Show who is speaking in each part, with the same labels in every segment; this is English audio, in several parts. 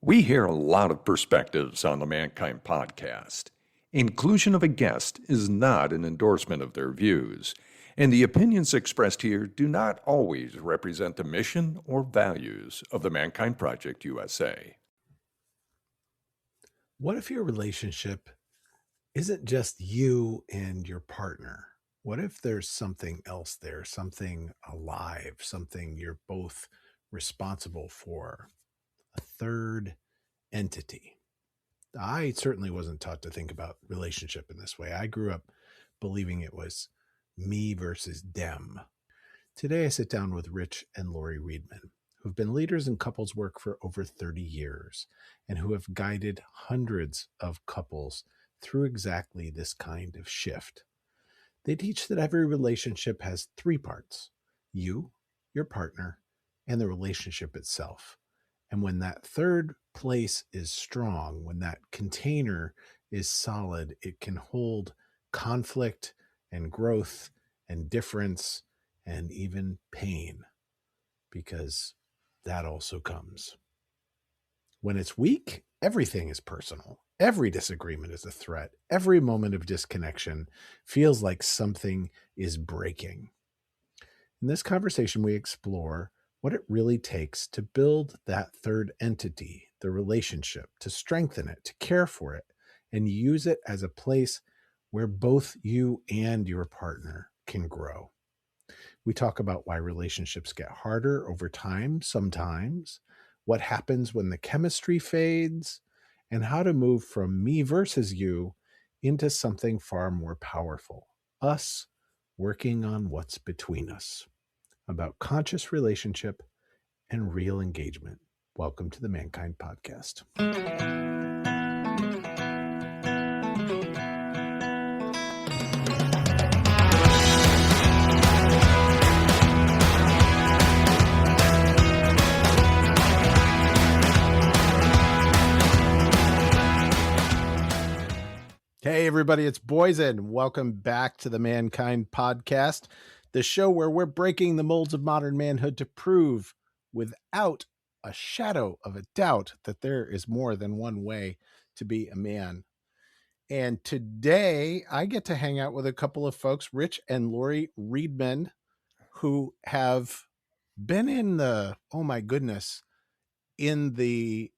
Speaker 1: We hear a lot of perspectives on the Mankind podcast. Inclusion of a guest is not an endorsement of their views, and the opinions expressed here do not always represent the mission or values of the Mankind Project USA.
Speaker 2: What if your relationship isn't just you and your partner? What if there's something else there, something alive, something you're both responsible for, a third entity? I certainly wasn't taught to think about relationship in this way. I grew up believing it was me versus them. Today, I sit down with Rich and Laurie Riedman, who've been leaders in couples work for over 30 years and who have guided hundreds of couples through exactly this kind of shift. They teach that every relationship has three parts: you, your partner, and the relationship itself. And when that third place is strong, when that container is solid, it can hold conflict and growth and difference and even pain, because that also comes. When it's weak, everything is personal. Every disagreement is a threat. Every moment of disconnection feels like something is breaking. In this conversation, we explore what it really takes to build that third entity, the relationship, to strengthen it, to care for it, and use it as a place where both you and your partner can grow. We talk about why relationships get harder over time sometimes, what happens when the chemistry fades, and how to move from me versus you into something far more powerful, us working on what's between us, about conscious relationship and real engagement. Welcome to the Mankind Podcast. Hey, everybody, it's Boysen. Welcome back to the Mankind Podcast, the show where we're breaking the molds of modern manhood to prove without a shadow of a doubt that there is more than one way to be a man. And today I get to hang out with a couple of folks, Rich and Laurie Riedman, who have been in the, in the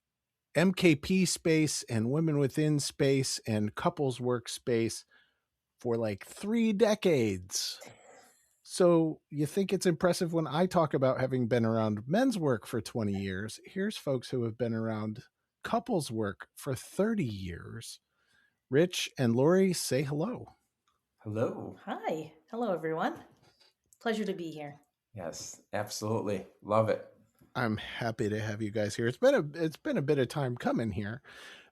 Speaker 2: MKP space and women within space and couples work space for like 3 decades. So you think it's impressive when I talk about having been around men's work for 20 years. Here's folks who have been around couples work for 30 years. Rich and Laurie, say hello.
Speaker 3: Hello.
Speaker 4: Hi. Hello, everyone. Pleasure to be here.
Speaker 3: Yes, absolutely. Love it.
Speaker 2: I'm happy to have you guys here. It's been a bit of time coming here.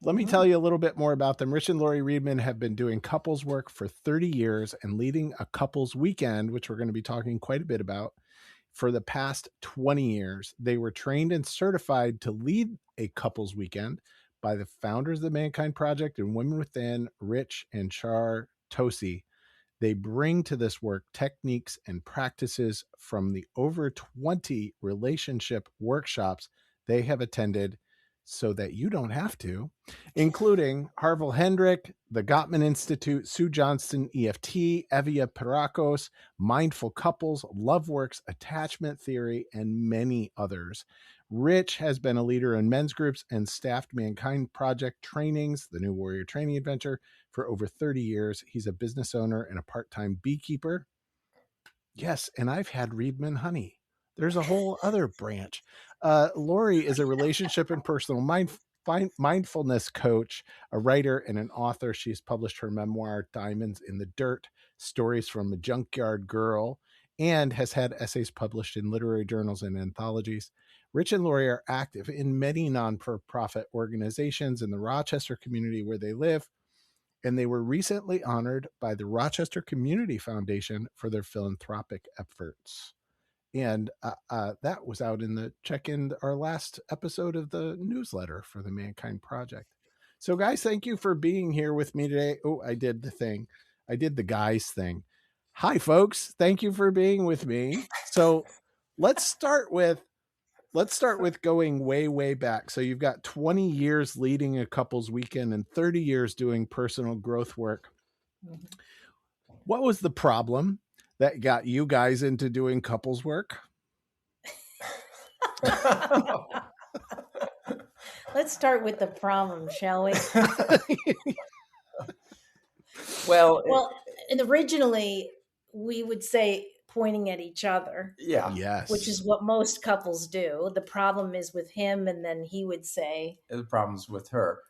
Speaker 2: Let me tell you a little bit more about them. Rich and Laurie Riedman have been doing couples work for 30 years and leading a couples weekend, which we're going to be talking quite a bit about, for the past 20 years. They were trained and certified to lead a couples weekend by the founders of the Mankind Project and Women Within, Rich and Char Tosi. They bring to this work techniques and practices from the over 20 relationship workshops they have attended so that you don't have to, including Harville Hendrick, the Gottman Institute, Sue Johnston, EFT, Evia Perakos, Mindful Couples, LoveWorks, Attachment Theory, and many others. Rich has been a leader in men's groups and staffed Mankind Project trainings, the New Warrior Training Adventure, for over 30 years. He's a business owner and a part-time beekeeper. Yes, and I've had Riedman honey. There's a whole other branch. Laurie is a relationship and personal mindfulness coach, a writer, and an author. She's published her memoir, Diamonds in the Dirt, Stories from a Junkyard Girl, and has had essays published in literary journals and anthologies. Rich and Laurie are active in many non-profit organizations in the Rochester community where they live, and they were recently honored by the Rochester Community Foundation for their philanthropic efforts. And that was out in the check-in, our last episode of the newsletter for the Mankind Project. So guys, thank you for being here with me today. Oh, I did the thing. I did the guys thing. Hi, folks. Thank you for being with me. So let's start with, let's start with going way, way back. So you've got 20 years leading a couples weekend and 30 years doing personal growth work.
Speaker 4: Mhm.
Speaker 2: What was the problem that got you guys into doing couples work?
Speaker 4: Let's start with the problem, shall we?
Speaker 3: Well,
Speaker 4: Well, and originally we would say pointing at each other,
Speaker 3: yeah,
Speaker 4: which is
Speaker 2: Yes.
Speaker 4: what most couples do. The problem is with him, and then he would say,
Speaker 3: the problems with her.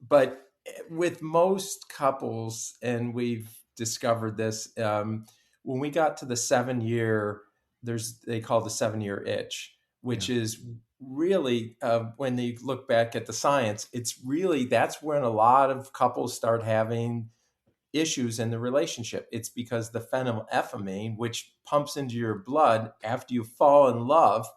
Speaker 3: But with most couples, and we've discovered this, when we got to the 7 year, they call the 7 year itch, which is really when they look back at the science, it's really that's when a lot of couples start having issues in the relationship. It's because the phenylethylamine, which pumps into your blood after you fall in love,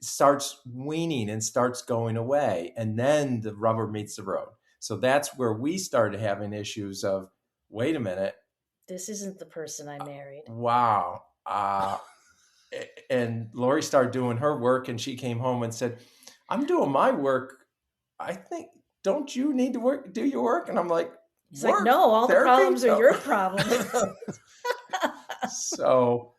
Speaker 3: starts weaning and starts going away. And then the rubber meets the road. So that's where we started having issues of, wait a minute,
Speaker 4: "This isn't the person I married."
Speaker 3: wow. And Lori started doing her work and she came home and said, I'm doing my work. I think, don't you need to do your work? And I'm like,
Speaker 4: He's like, "No, all the
Speaker 3: therapy?
Speaker 4: problems are
Speaker 3: No."
Speaker 4: your problems.
Speaker 3: So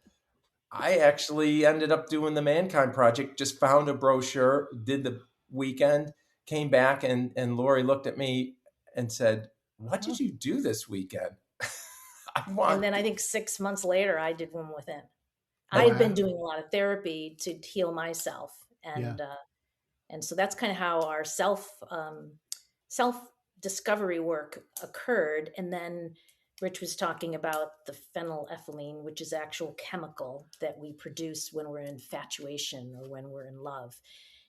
Speaker 3: I actually ended up doing the Mankind Project, just found a brochure, did the weekend, came back, and Lori looked at me and said, what did you do this weekend?
Speaker 4: And then I think 6 months later, I did one with him. I
Speaker 3: And-
Speaker 4: had been
Speaker 2: Wow.
Speaker 4: doing a lot of therapy to heal myself, and so that's kind of how our self discovery work occurred. And then Rich was talking about the phenylethylamine, which is actual chemical that we produce when we're in infatuation or when we're in love.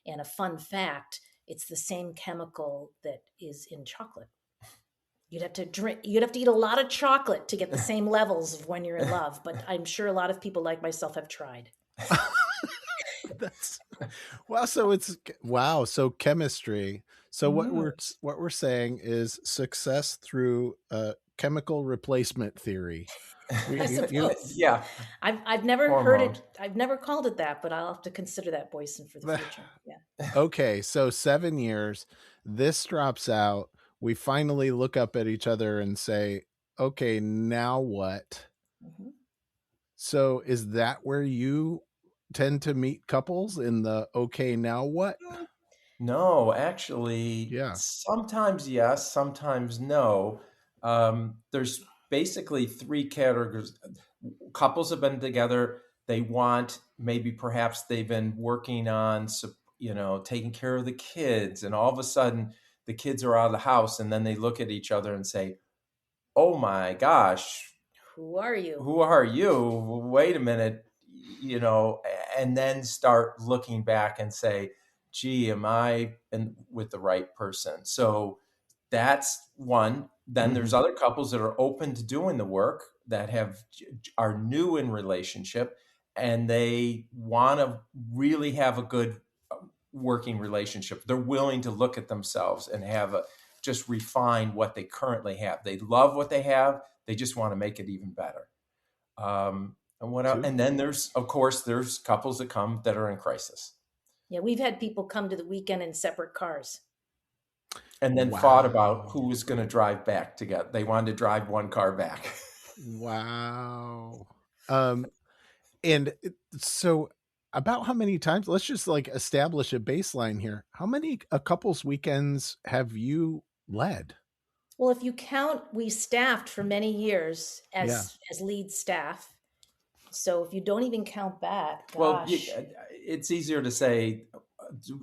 Speaker 4: And a fun fact, it's the same chemical that is in chocolate. You'd have to eat a lot of chocolate to get the same levels of when you're in love, but I'm sure a lot of people like myself have tried.
Speaker 2: That's wow. So chemistry. So what we're saying is success through chemical replacement theory.
Speaker 4: I suppose.
Speaker 3: yeah.
Speaker 4: I've never heard it. I've never called it that, but I'll have to consider that, Boysen, for the future. Yeah.
Speaker 2: Okay, so 7 years. This drops out. We finally look up at each other and say, "Okay, now what?"
Speaker 4: Mhm.
Speaker 2: So is that where you tend to meet couples in the "Okay, now what"?
Speaker 3: No, actually,
Speaker 2: Yeah.
Speaker 3: sometimes yes, sometimes no. There's basically three categories. Couples have been together. They want, maybe perhaps they've been working on, taking care of the kids, and all of a sudden the kids are out of the house, and then they look at each other and say, "Oh my gosh,
Speaker 4: Who are you?
Speaker 3: who are you? Wait a minute," and then start looking back and say, gee, am I with the right person? So that's one. Then there's other couples that are open to doing the work, that are new in relationship, and they want to really have a good working relationship. They're willing to look at themselves and just refine what they currently have. They love what they have. They just want to make it even better. And then there's couples that come that are in crisis.
Speaker 4: Yeah, we've had people come to the weekend in separate cars.
Speaker 3: And then fought about who was going to drive back together. They wanted to drive one car back.
Speaker 2: Wow. And so about how many times, let's just establish a baseline here. How many couples weekends have you led?
Speaker 4: Well, if you count, we staffed for many years as lead staff. So if you don't even count that, gosh.
Speaker 3: Well, it's easier to say.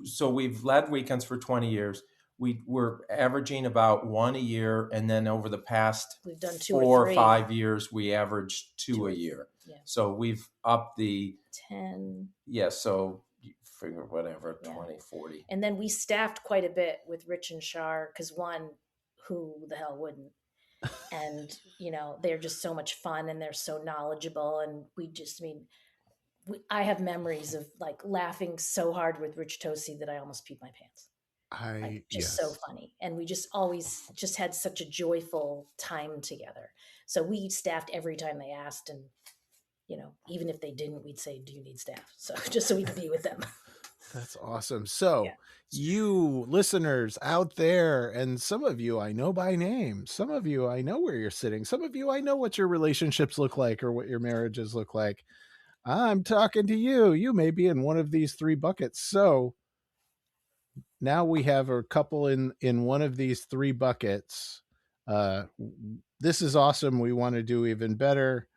Speaker 3: So we've led weekends for 20 years. We're averaging about one a year. And then over the past
Speaker 4: we've done 2
Speaker 3: 4
Speaker 4: or 3.
Speaker 3: or 5 years, we averaged two a year.
Speaker 4: Yeah.
Speaker 3: So we've upped the
Speaker 4: 10.
Speaker 3: Yeah. So you figure whatever, 20, 40.
Speaker 4: And then we staffed quite a bit with Rich and Shar, because one, who the hell wouldn't? And, they're just so much fun and they're so knowledgeable. And I have memories of laughing so hard with Rich Tosi that I almost peed my pants. So funny. And we just always just had such a joyful time together. So we staffed every time they asked. And, even if they didn't, we'd say, do you need staff? So just so we could be with them.
Speaker 2: That's awesome. So
Speaker 4: Yeah.
Speaker 2: you listeners out there, and some of you I know by name, some of you I know where you're sitting, some of you I know what your relationships look like or what your marriages look like. I'm talking to you. You may be in one of these three buckets. So now we have a couple in one of these three buckets. Uh, this is awesome. We want to do even better.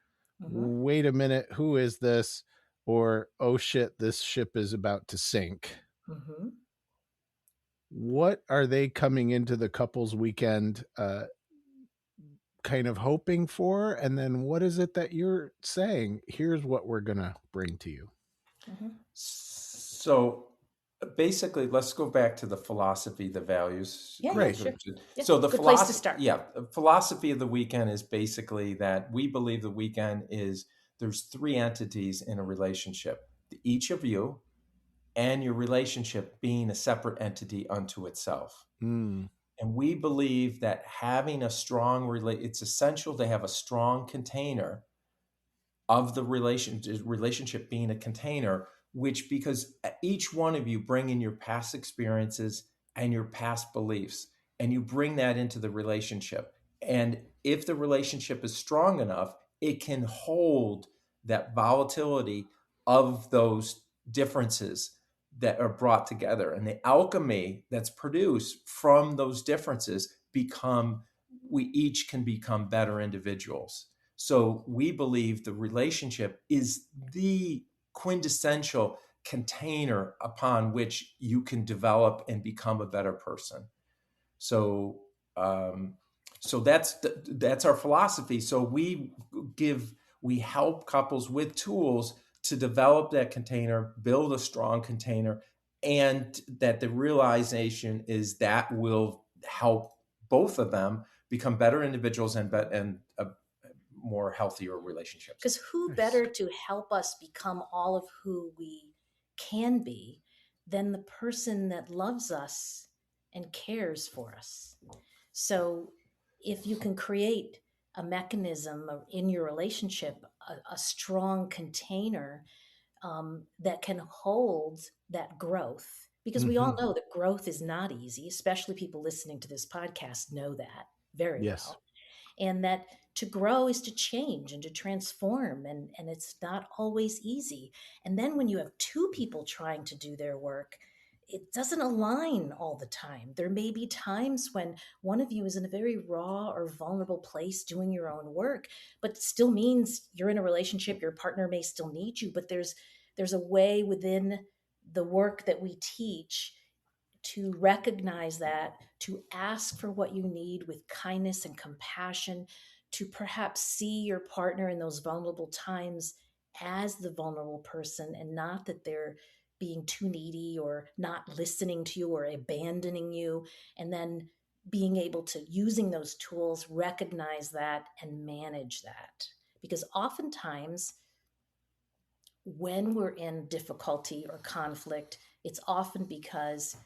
Speaker 4: Mm-hmm.
Speaker 2: Wait a minute, who is this? Or, oh shit, this ship is about to sink.
Speaker 4: Mm-hmm.
Speaker 2: What are they coming into the couples weekend kind of hoping for? And then what is it that you're saying? Here's what we're going to bring to you.
Speaker 4: Mm-hmm.
Speaker 3: So basically, let's go back to the philosophy, the values.
Speaker 4: Yeah,
Speaker 2: Great.
Speaker 4: sure. Yeah.
Speaker 3: So the
Speaker 4: Good place to start.
Speaker 3: the philosophy of the weekend is basically that we believe the weekend is there's three entities in a relationship. Each of you and your relationship being a separate entity unto itself.
Speaker 2: Mm.
Speaker 3: And we believe that having a strong it's essential to have a strong container of the relationship being a container, which because each one of you bring in your past experiences and your past beliefs, and you bring that into the relationship. And if the relationship is strong enough, it can hold that volatility of those differences that are brought together, and the alchemy that's produced from those differences become we each can become better individuals. So we believe the relationship is the quintessential container upon which you can develop and become a better person. So, so that's our philosophy. So we help couples with tools to develop that container, build a strong container, and that the realization is that will help both of them become better individuals and more healthier relationships.
Speaker 4: Because who
Speaker 2: Nice.
Speaker 4: better to help us become all of who we can be than the person that loves us and cares for us? So if you can create a mechanism in your relationship, a strong container that can hold that growth, because we all know that growth is not easy, especially people listening to this podcast know that very
Speaker 2: Yes.
Speaker 4: well. And that to grow is to change and to transform, and it's not always easy. And then when you have two people trying to do their work, it doesn't align all the time. There may be times when one of you is in a very raw or vulnerable place doing your own work, but it still means you're in a relationship, your partner may still need you, but there's a way within the work that we teach to recognize that, to ask for what you need with kindness and compassion, to perhaps see your partner in those vulnerable times as the vulnerable person and not that they're being too needy or not listening to you or abandoning you. And then being able to, using those tools, recognize that and manage that. Because oftentimes, when we're in difficulty or conflict, it's often because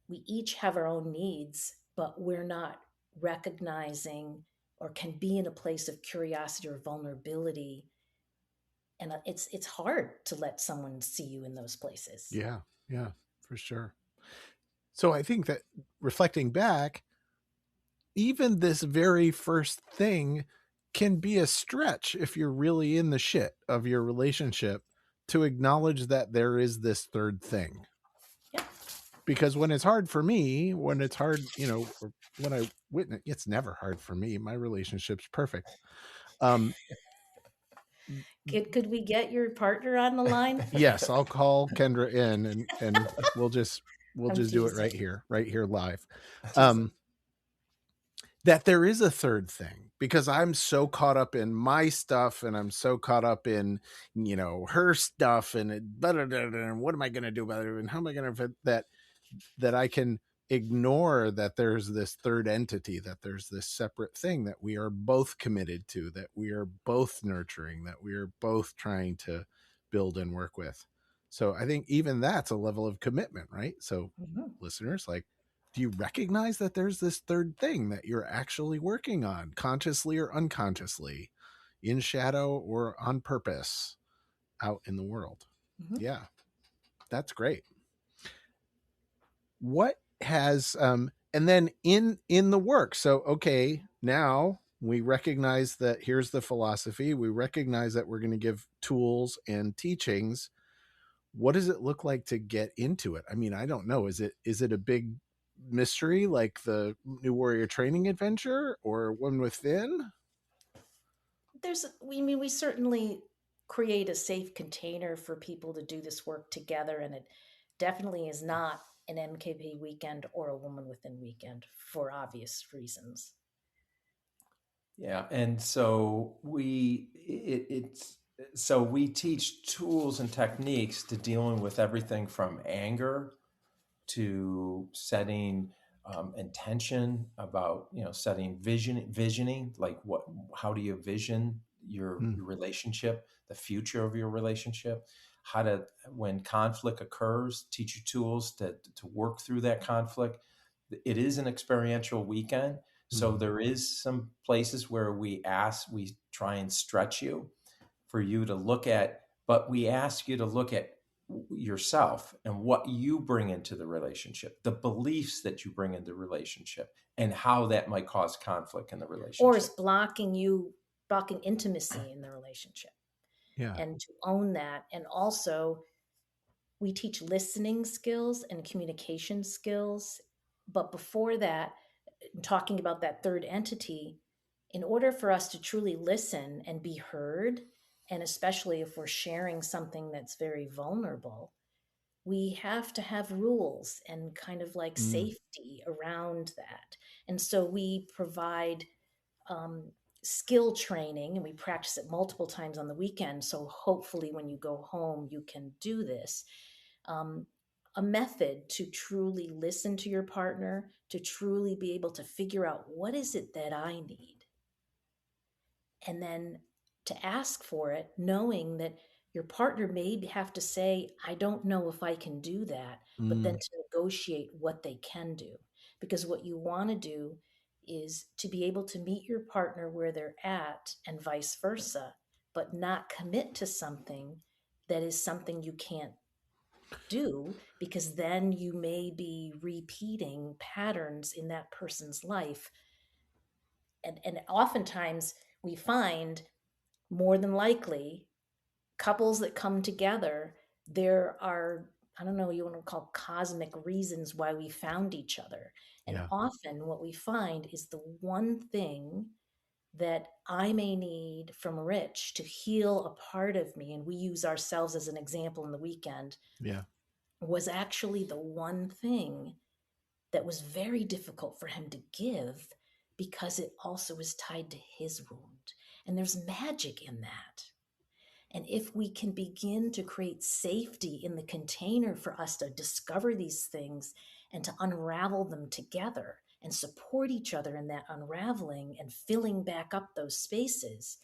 Speaker 4: we each have our own needs, but we're not recognizing or can be in a place of curiosity or vulnerability. And it's hard to let someone see you in those places.
Speaker 2: Yeah. Yeah, for sure. So I think that reflecting back, even this very first thing can be a stretch if you're really in the shit of your relationship to acknowledge that there is this third thing.
Speaker 4: Yeah.
Speaker 2: Because when it's hard for me, when it's hard, or when I witness, it's never hard for me. My relationship's perfect.
Speaker 4: Could we get your partner on the line?
Speaker 2: Yes, I'll call Kendra in and we'll just
Speaker 4: I'm
Speaker 2: do it
Speaker 4: teasing.
Speaker 2: right here live. That there is a third thing, because I'm so caught up in my stuff and I'm so caught up in, her stuff and what am I going to do about it? And how am I going to that I can ignore that there's this third entity, that there's this separate thing that we are both committed to, that we are both nurturing, that we are both trying to build and work with. So I think even that's a level of commitment, right? So listeners, do you recognize that there's this third thing that you're actually working on, consciously or unconsciously, in shadow or on purpose, out in the world? Yeah, that's great. what has and then in the work, so okay, now we recognize that here's the philosophy, we recognize that we're going to give tools and teachings. What does it look like to get into it? I mean, I don't know, is it a big mystery like the New Warrior Training Adventure or One Within?
Speaker 4: We certainly create a safe container for people to do this work together, and it definitely is not an MKP weekend or a Woman Within weekend for obvious reasons.
Speaker 3: Yeah, and so we teach tools and techniques to dealing with everything from anger to setting intention about, setting visioning, like how do you vision your relationship, the future of your relationship, how to, when conflict occurs, teach you tools to work through that conflict. It is an experiential weekend, so there is some places where we try and stretch you for you to look at, but we ask you to look at yourself and what you bring into the relationship, the beliefs that you bring into the relationship, and how that might cause conflict in the relationship.
Speaker 4: Or is blocking intimacy in the relationship.
Speaker 2: Yeah.
Speaker 4: And to own that. And also, we teach listening skills and communication skills. But before that, talking about that third entity, in order for us to truly listen and be heard, and especially if we're sharing something that's very vulnerable, we have to have rules and kind of like safety around that. And so we provide skill training, and we practice it multiple times on the weekend. So hopefully when you go home, you can do this. A method to truly listen to your partner, to truly be able to figure out what is it that I need, and then to ask for it, knowing that your partner may have to say, I don't know if I can do that, but then to negotiate what they can do. Because what you want to do is to be able to meet your partner where they're at and vice versa, but not commit to something that is something you can't do, because then you may be repeating patterns in that person's life. And oftentimes we find, more than likely, couples that come together, there are, I don't know, you want to call cosmic reasons why we found each other. And
Speaker 2: Yeah.
Speaker 4: often what we find is the one thing that I may need from Rich to heal a part of me, and we use ourselves as an example in the weekend,
Speaker 2: Yeah.
Speaker 4: was actually the one thing that was very difficult for him to give, because it also is tied to his wound. And there's magic in that. And if we can begin to create safety in the container for us to discover these things and to unravel them together and support each other in that unraveling and filling back up those spaces,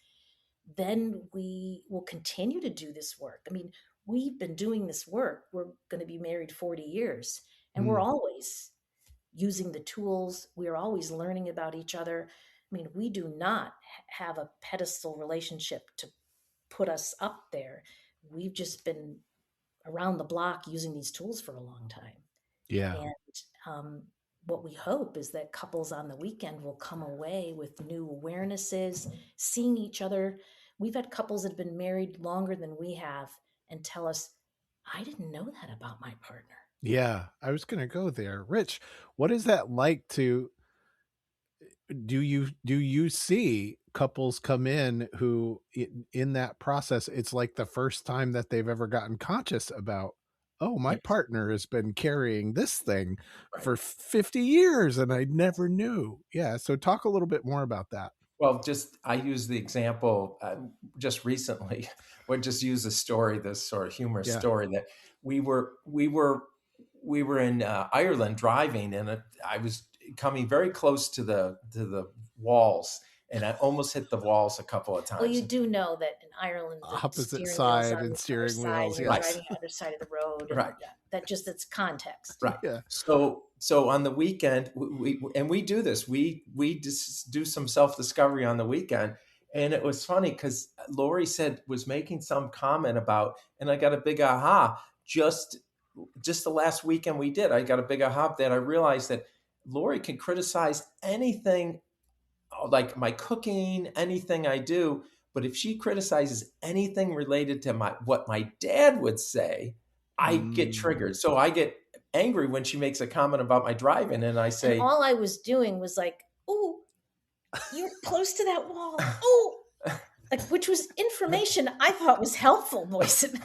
Speaker 4: then we will continue to do this work. I mean, we've been doing this work. We're going to be married 40 years, and we're always using the tools. We're always learning about each other. I mean, we do not have a pedestal relationship to put us up there. We've just been around the block using these tools for a long time.
Speaker 2: Yeah.
Speaker 4: And what we hope is that couples on the weekend will come away with new awarenesses, seeing each other. We've had couples that have been married longer than we have and tell us, I didn't know that about my partner.
Speaker 2: Yeah, I was going to go there. Rich, what is that like to do you see couples come in who in that process it's like the first time that they've ever gotten conscious about, oh, my
Speaker 3: Yes.
Speaker 2: partner has been carrying this thing
Speaker 3: Right.
Speaker 2: for 50 years and I never knew. Yeah, so talk a little bit more about that.
Speaker 3: Well, I use the example just recently. We'll just use a story, this sort of humorous story, that we were in Ireland driving, and I was coming very close to the walls, and I almost hit the walls a couple of times.
Speaker 4: Well, you do know that in Ireland, the
Speaker 2: Opposite
Speaker 4: steering
Speaker 2: side
Speaker 4: wheel's on
Speaker 2: and
Speaker 4: the other
Speaker 2: steering
Speaker 4: side,
Speaker 2: wheels,
Speaker 4: and you're
Speaker 2: yes.
Speaker 4: driving on the other side of the road. And
Speaker 3: Right.
Speaker 4: That's context.
Speaker 3: Right.
Speaker 2: Yeah.
Speaker 3: So on the weekend, we do this. We just do some self-discovery on the weekend. And it was funny because Laurie was making some comment about, and I got a big aha, just just the last weekend I got a big aha that I realized that Laurie can criticize anything, like my cooking, anything I do. But if she criticizes anything related to what my dad would say, I get triggered. So I get angry when she makes a comment about my driving, and I say,
Speaker 4: and all I was doing was like, "Oh, you're close to that wall." Oh, like, which was information I thought was helpful, Boysen.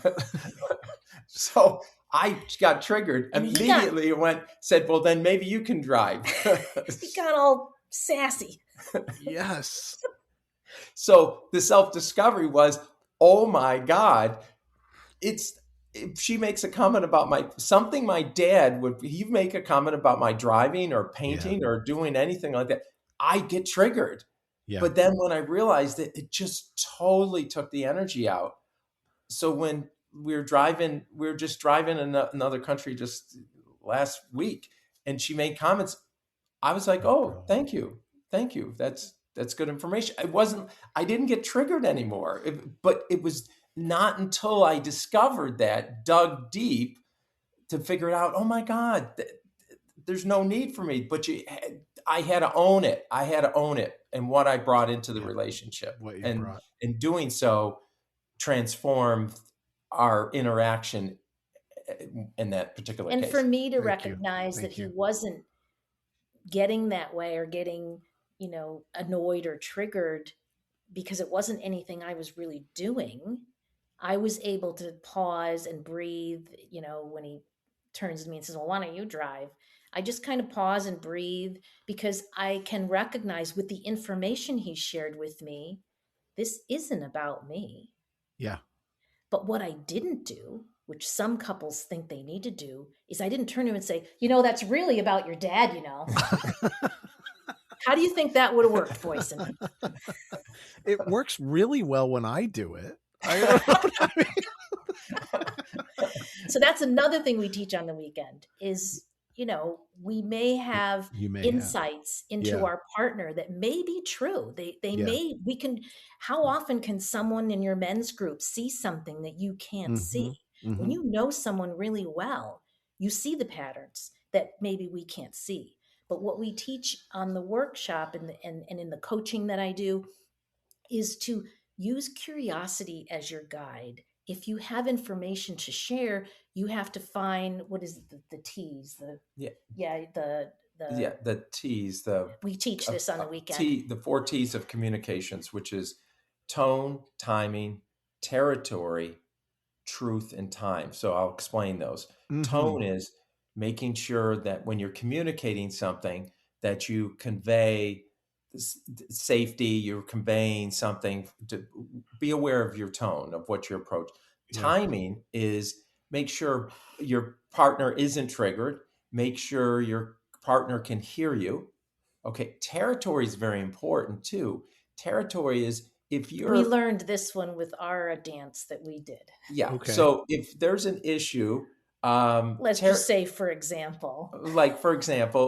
Speaker 3: So I got triggered
Speaker 4: And
Speaker 3: immediately. Said, "Well, then maybe you can drive."
Speaker 4: He got all sassy.
Speaker 2: Yes.
Speaker 3: So the self-discovery was, oh my God, if she makes a comment about something my dad would, he make a comment about my driving or painting or doing anything like that, I get triggered.
Speaker 2: Yeah.
Speaker 3: But then when I realized it just totally took the energy out. So when we were just driving in another country just last week, and she made comments, I was like, oh, thank you. That's good information. I didn't get triggered anymore. But it was not until I discovered that, dug deep to figure out, oh my God, there's no need for me. But I had to own it. I had to own it and what I brought into the relationship.
Speaker 2: What you
Speaker 3: and
Speaker 2: brought.
Speaker 3: in doing so, transformed our interaction in that particular
Speaker 4: And
Speaker 3: case.
Speaker 4: for me to
Speaker 2: Thank you.
Speaker 4: recognize that he wasn't getting that way or getting, annoyed or triggered because it wasn't anything I was really doing, I was able to pause and breathe, when he turns to me and says, well, why don't you drive? I just kind of pause and breathe because I can recognize with the information he shared with me, this isn't about me.
Speaker 2: Yeah.
Speaker 4: But what I didn't do, which some couples think they need to do, is I didn't turn to him and say, that's really about your dad, How do you think that would have worked, Boysen?
Speaker 2: It works really well when I do it. I mean.
Speaker 4: So that's another thing we teach on the weekend is, we may have insights into our partner that may be true. How often can someone in your men's group see something that you can't see? When you know someone really well, you see the patterns that maybe we can't see. But what we teach on the workshop and in the coaching that I do is to use curiosity as your guide. If you have information to share, you have to find, what is the T's? The
Speaker 3: T's.
Speaker 4: We teach this on the weekend.
Speaker 3: The 4 T's of communications, which is tone, timing, territory, truth, and time. So I'll explain those. Tone is making sure that when you're communicating something, that you convey safety, you're conveying something, to be aware of your tone, of what your approach. Timing is make sure your partner isn't triggered, make sure your partner can hear you. Okay, territory is very important too. Territory is we
Speaker 4: learned this one with our dance that we did.
Speaker 3: Yeah. Okay. So if there's an issue,
Speaker 4: let's just say, for example,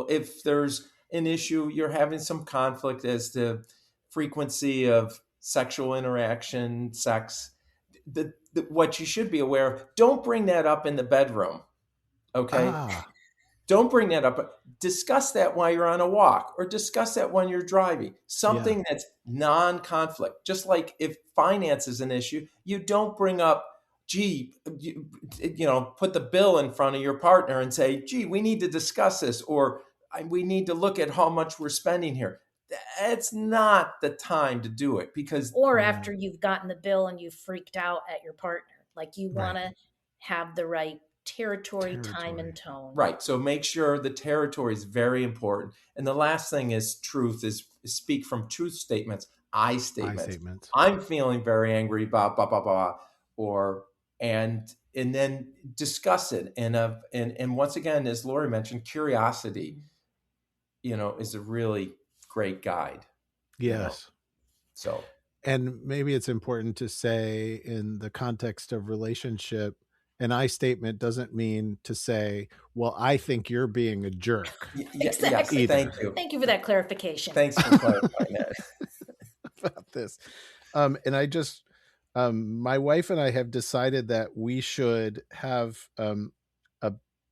Speaker 3: if there's an issue, you're having some conflict as to frequency of sexual interaction, sex, what you should be aware of, don't bring that up in the bedroom. Okay. Don't bring that up. Discuss that while you're on a walk, or discuss that when you're driving. Something that's non-conflict. Just like if finance is an issue, you don't bring up, put the bill in front of your partner and say, gee, we need to discuss this, or we need to look at how much we're spending here. It's not the time to do it
Speaker 4: or after you've gotten the bill and you've freaked out at your partner, like you want to have the right territory, time, and tone.
Speaker 3: Right. So make sure the territory is very important. And the last thing is truth, is speak from truth statements, I statements. I'm feeling very angry about blah, blah, blah, and then discuss it. And once again, as Laurie mentioned, curiosity, is a really great guide.
Speaker 2: Yes.
Speaker 3: So,
Speaker 2: and maybe it's important to say, in the context of relationship, an I statement doesn't mean to say, well, I think you're being a jerk.
Speaker 4: Exactly.
Speaker 3: Yes, thank you.
Speaker 4: Thank you for that clarification.
Speaker 3: Thanks for clarifying that.
Speaker 2: About this. And I just, my wife and I have decided that we should have a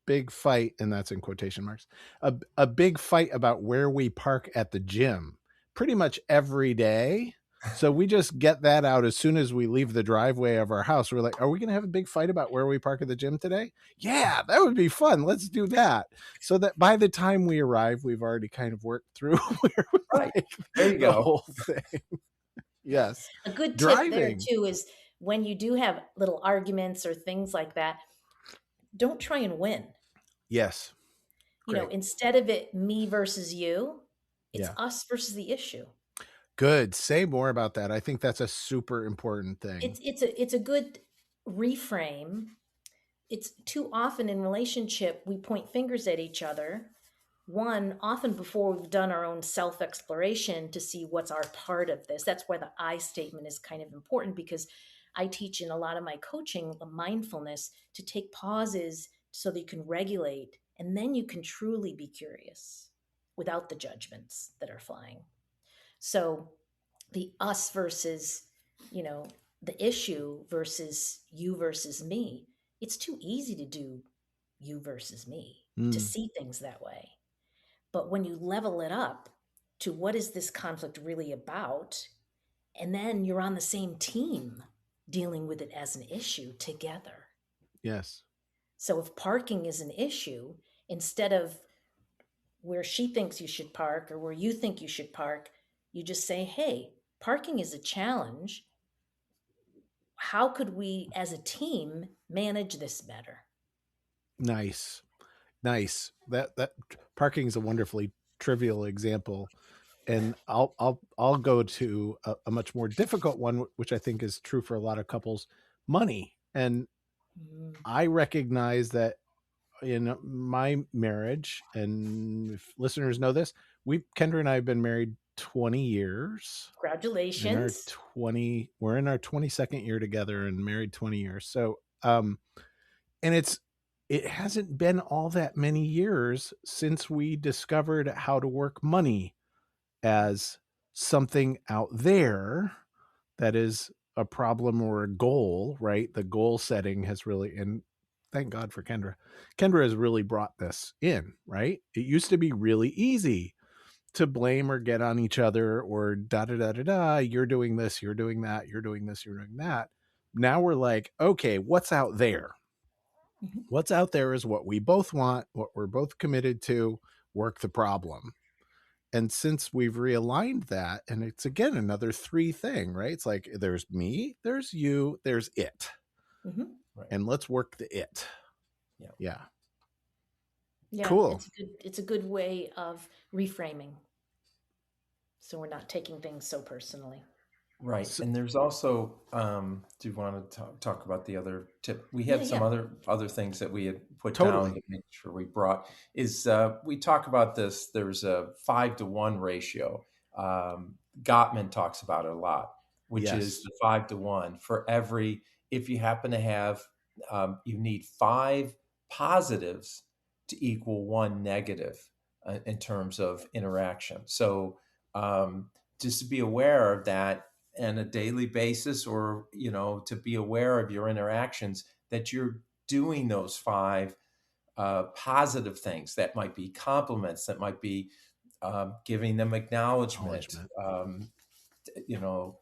Speaker 2: big fight, and that's in quotation marks, a big fight about where we park at the gym pretty much every day. So we just get that out as soon as we leave the driveway of our house. We're like, are we going to have a big fight about where we park at the gym today? Yeah, that would be fun. Let's do that. So that by the time we arrive, we've already kind of worked through where we
Speaker 3: Right.
Speaker 2: like
Speaker 3: There you
Speaker 2: the
Speaker 3: go.
Speaker 2: whole thing. Yes.
Speaker 4: A good
Speaker 2: Driving.
Speaker 4: tip there too is when you do have little arguments or things like that, don't try and win.
Speaker 2: Yes.
Speaker 4: You know,
Speaker 2: Great.
Speaker 4: instead of it me versus you, it's
Speaker 2: Yeah.
Speaker 4: us versus the issue.
Speaker 2: Good. Say more about that. I think that's a super important thing.
Speaker 4: It's a good reframe. It's too often in relationship we point fingers at each other. One, often before we've done our own self-exploration to see what's our part of this. That's why the I statement is kind of important, because I teach in a lot of my coaching mindfulness to take pauses so that you can regulate, and then you can truly be curious without the judgments that are flying. So the us versus, you know, the issue versus you versus me, it's too easy to do you versus me, to see things that way. But when you level it up to what is this conflict really about, and then you're on the same team dealing with it as an issue together.
Speaker 2: Yes.
Speaker 4: So if parking is an issue, instead of where she thinks you should park or where you think you should park, you just say, hey, parking is a challenge. How could we as a team manage this better?
Speaker 2: Nice. That parking is a wonderfully trivial example, and I'll go to a much more difficult one, which I think is true for a lot of couples: money. And I recognize that in my marriage, and if listeners know this, Kendra and I have been married 20 years.
Speaker 4: Congratulations.
Speaker 2: We're in our 22nd year together and married 20 years. So, and it hasn't been all that many years since we discovered how to work money as something out there that is a problem or a goal, right? The goal setting has really, and thank God for Kendra. Kendra has really brought this in, right? It used to be really easy to blame or get on each other or da da da da da. You're doing this, you're doing that, you're doing this, you're doing that. Now we're like, okay, what's out there? What's out there is what we both want, what we're both committed to, work the problem. And since we've realigned that, and it's again another 3 thing, right? It's like there's me, there's you, there's it.
Speaker 3: Right.
Speaker 2: And let's work the it.
Speaker 3: Yeah.
Speaker 2: Cool.
Speaker 4: It's a good way of reframing. So we're not taking things so personally.
Speaker 3: Right.
Speaker 2: So-
Speaker 3: And there's also, do you want to talk about the other tip? We had some other things that we had put down to make sure we brought is we talk about this. There's a 5-to-1 ratio. Gottman talks about it a lot, which is the 5-to-1 for every, if you happen to have, you need 5 positives to equal 1 negative in terms of interaction. So just to be aware of that on a daily basis, or, you know, to be aware of your interactions, that you're doing those 5 positive things. That might be compliments, that might be giving them acknowledgement. You know,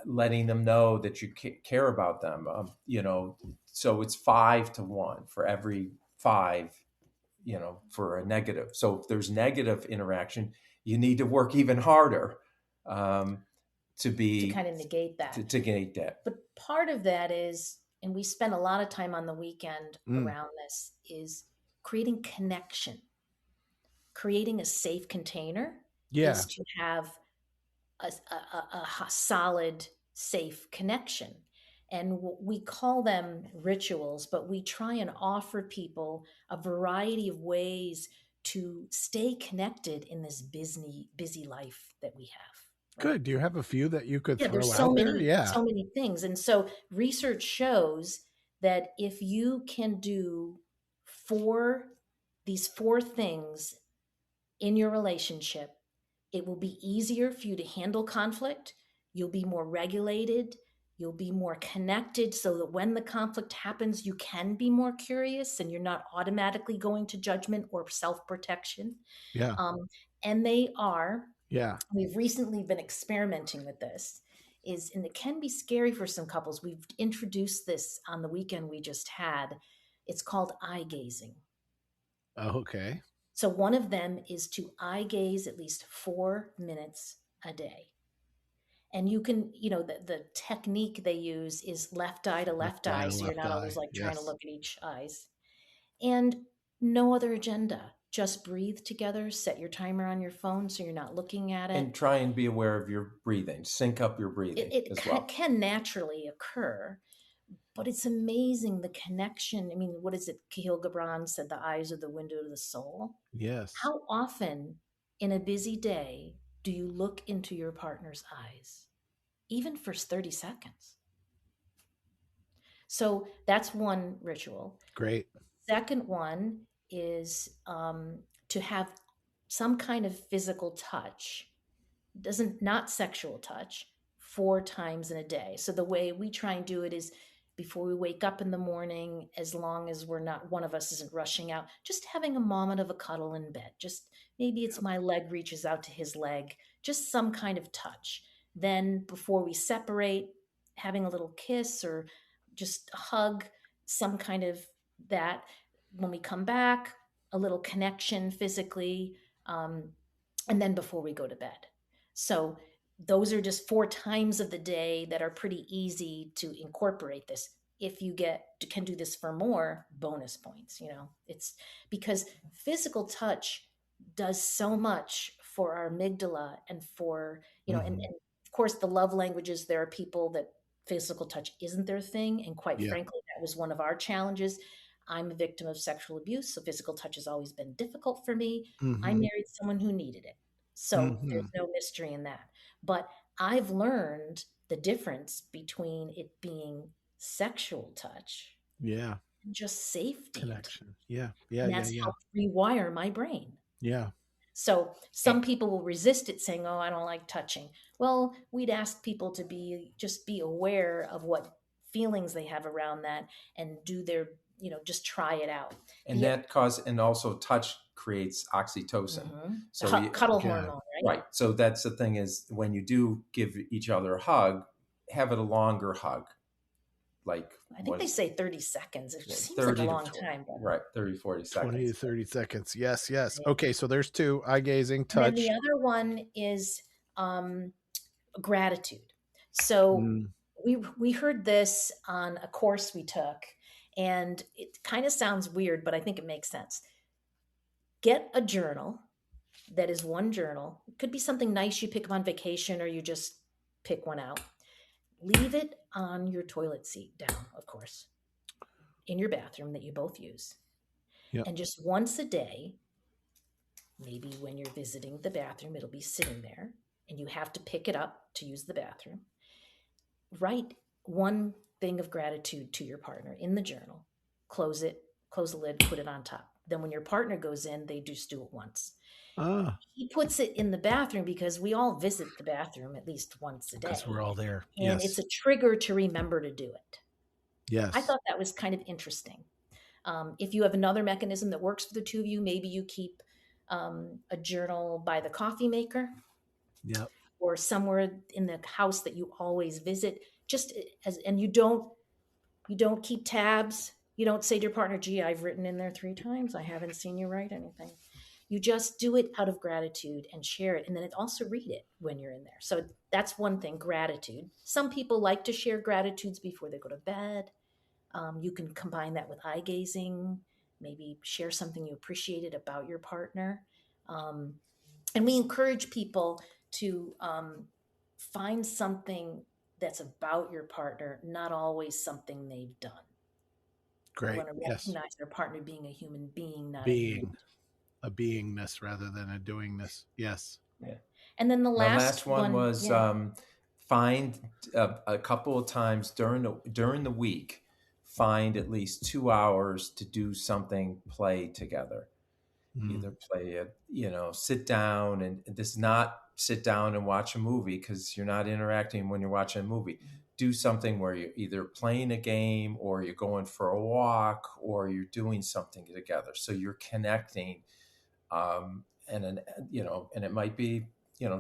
Speaker 3: letting them know that you care about them. You know, so it's 5-to-1 for every 5, you know, for a negative. So if there's negative interaction, you need to work even harder to kind of negate that. To negate that.
Speaker 4: But part of that is, and we spend a lot of time on the weekend around this, is creating connection. Creating a safe container is to have a solid, safe connection. And we call them rituals, but we try and offer people a variety of ways to stay connected in this busy life that we have.
Speaker 2: Good. Do you have a few that you could throw
Speaker 4: there's
Speaker 2: out there?
Speaker 4: So many things. And so research shows that if you can do these 4 things in your relationship, it will be easier for you to handle conflict. You'll be more regulated. You'll be more connected so that when the conflict happens, you can be more curious and you're not automatically going to judgment or self-protection.
Speaker 2: Yeah.
Speaker 4: And they are,
Speaker 2: Yeah.
Speaker 4: we've recently been experimenting with this, and it can be scary for some couples. We've introduced this on the weekend we just had. It's called eye gazing.
Speaker 2: Okay.
Speaker 4: So one of them is to eye gaze at least 4 minutes a day. And you can, the technique they use is left eye to left eye. So you're
Speaker 2: Left
Speaker 4: not
Speaker 2: eye.
Speaker 4: always like trying to
Speaker 2: Yes.
Speaker 4: look at each eyes. And no other agenda. Just breathe together. Set your timer on your phone so you're not looking at it.
Speaker 3: And try and be aware of your breathing. Sync up your breathing
Speaker 4: It
Speaker 3: as well.
Speaker 4: can naturally occur, but it's amazing the connection. I mean, what is it? Khalil Gibran said the eyes are the window to the soul.
Speaker 2: Yes.
Speaker 4: How often in a busy day do you look into your partner's eyes? Even for 30 seconds. So that's one ritual.
Speaker 2: Great.
Speaker 4: Second one is to have some kind of physical touch, not sexual touch, 4 times in a day. So the way we try and do it is before we wake up in the morning, as long as one of us isn't rushing out, just having a moment of a cuddle in bed. Just maybe it's my leg reaches out to his leg, just some kind of touch. Then before we separate, having a little kiss or just a hug, some kind of that. When we come back, a little connection physically, and then before we go to bed. So those are just 4 times of the day that are pretty easy to incorporate this. If you can do this for more, bonus points. It's because physical touch does so much for our amygdala and for, and of course the love languages, there are people that physical touch isn't their thing. And quite frankly, that was one of our challenges. I'm a victim of sexual abuse, so physical touch has always been difficult for me. I married someone who needed it. So there's no mystery in that. But I've learned the difference between it being sexual touch and just safety
Speaker 2: Connection. Yeah. Yeah.
Speaker 4: and that's helped rewire my brain.
Speaker 2: Yeah.
Speaker 4: So some people will resist it saying, oh, I don't like touching. Well, we'd ask people to be aware of what feelings they have around that and do just try it out.
Speaker 3: And also touch creates oxytocin. So
Speaker 4: cuddle hormone,
Speaker 3: right? So that's the thing is when you do give each other a hug, have it a longer hug. Like
Speaker 4: I think they say 30 seconds. It seems like a long time. But...
Speaker 3: Right, 30, 40 seconds.
Speaker 2: 20 to 30 seconds. Yes, yes. Okay, so there's 2, eye gazing, touch.
Speaker 4: And then the other one is gratitude. So we heard this on a course we took, and it kind of sounds weird, but I think it makes sense. Get a journal that is one journal. It could be something nice you pick up on vacation or you just pick one out. Leave it on your toilet seat down, of course, in your bathroom that you both use.
Speaker 2: Yep.
Speaker 4: And just once a day, maybe when you're visiting the bathroom, it'll be sitting there and you have to pick it up to use the bathroom. Write one thing of gratitude to your partner in the journal. Close it, close the lid, put it on top. Then when your partner goes in, they just do it once. He puts it in the bathroom because we all visit the bathroom at least once a day.
Speaker 2: Because we're all there.
Speaker 4: And it's a trigger to remember to do it.
Speaker 2: Yes.
Speaker 4: I thought that was kind of interesting. If you have another mechanism that works for the two of you, maybe you keep a journal by the coffee maker.
Speaker 2: Yep.
Speaker 4: Or somewhere in the house that you always visit. And you don't keep tabs. You don't say to your partner, gee, I've written in there 3 times. I haven't seen you write anything. You just do it out of gratitude and share it. And then also read it when you're in there. So that's one thing, gratitude. Some people like to share gratitudes before they go to bed. You can combine that with eye gazing, maybe share something you appreciated about your partner. And we encourage people to find something that's about your partner, not always something they've done.
Speaker 2: Great.
Speaker 4: We want to recognize their partner being a human being, not
Speaker 2: a beingness rather than a doingness. Yes.
Speaker 3: Yeah.
Speaker 4: And then the
Speaker 3: last one was find a couple of times during the week, find at least 2 hours to do something, play together. Either play sit down, and this is not sit down and watch a movie because you're not interacting when you're watching a movie. do something where you're either playing a game or you're going for a walk or you're doing something together. So you're connecting. And it might be,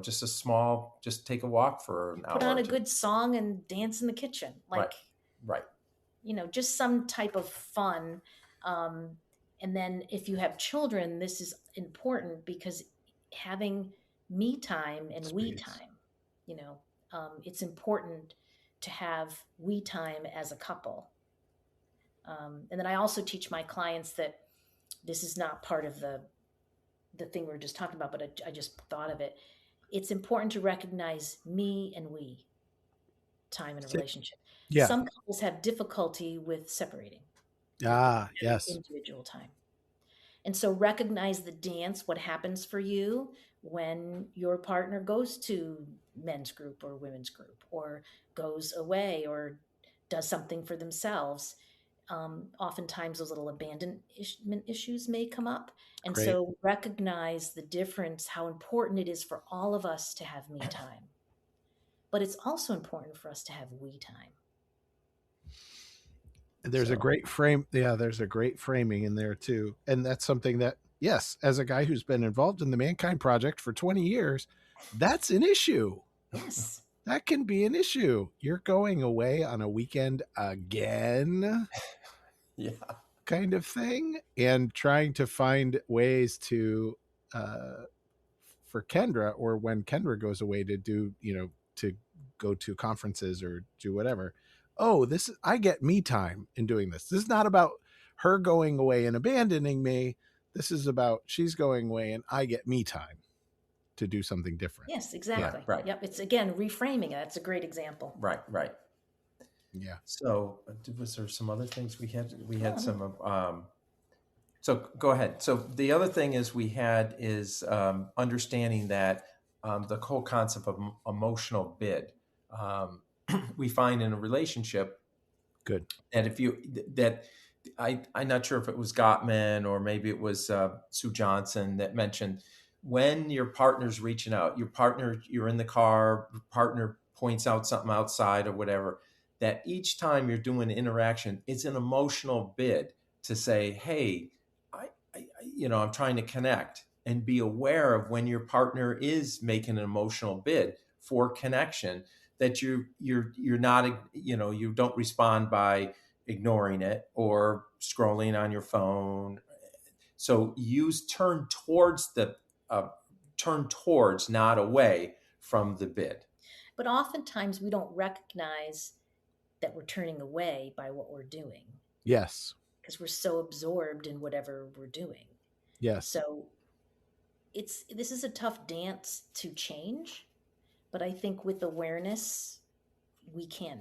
Speaker 3: just a small, just take a walk for an
Speaker 4: Put
Speaker 3: hour
Speaker 4: on
Speaker 3: or
Speaker 4: a
Speaker 3: two.
Speaker 4: good song and dance in the kitchen. Like,
Speaker 3: Right.
Speaker 4: Just some type of fun. And then if you have children, this is important because having me time and we
Speaker 2: Space.
Speaker 4: time, it's important to have we time as a couple. And then I also teach my clients that this is not part of the thing we were just talking about, but I just thought of it. It's important to recognize me and we time in a relationship.
Speaker 2: Yeah.
Speaker 4: Some couples have difficulty with separating.
Speaker 2: Yes.
Speaker 4: Individual time. And so recognize the dance, what happens for you when your partner goes to men's group or women's group or goes away or does something for themselves. Oftentimes those little abandonment issues may come up. And
Speaker 2: Great.
Speaker 4: so recognize the difference, how important it is for all of us to have me time. But it's also important for us to have we time.
Speaker 2: There's a great frame. Yeah, there's a great framing in there too. And that's something that, yes, as a guy who's been involved in the Mankind Project for 20 years, that's an issue.
Speaker 4: Yes.
Speaker 2: That can be an issue. You're going away on a weekend again.
Speaker 3: Yeah.
Speaker 2: Kind of thing. And trying to find ways to, for Kendra, or when Kendra goes away to do, to go to conferences or do whatever. Oh, I get me time in doing this. This is not about her going away and abandoning me. This is about she's going away and I get me time to do something different.
Speaker 4: Yes, exactly.
Speaker 3: Right.
Speaker 4: Yep. It's, again, reframing it. That's a great example.
Speaker 3: Right.
Speaker 2: Yeah.
Speaker 3: So was there some other things we had? We had some, so go ahead. So the other thing we had is understanding that the whole concept of emotional bid. We find in a relationship
Speaker 2: Good.
Speaker 3: that I'm not sure if it was Gottman or maybe it was Sue Johnson that mentioned when your partner's reaching out, you're in the car, your partner points out something outside or whatever, that each time you're doing interaction, it's an emotional bid to say, hey, I'm trying to connect, and be aware of when your partner is making an emotional bid for connection, that you're not, you don't respond by ignoring it or scrolling on your phone. So turn towards, not away from the bid.
Speaker 4: But oftentimes we don't recognize that we're turning away by what we're doing.
Speaker 2: Yes.
Speaker 4: Because we're so absorbed in whatever we're doing.
Speaker 2: Yes.
Speaker 4: So this is a tough dance to change, but I think with awareness, we can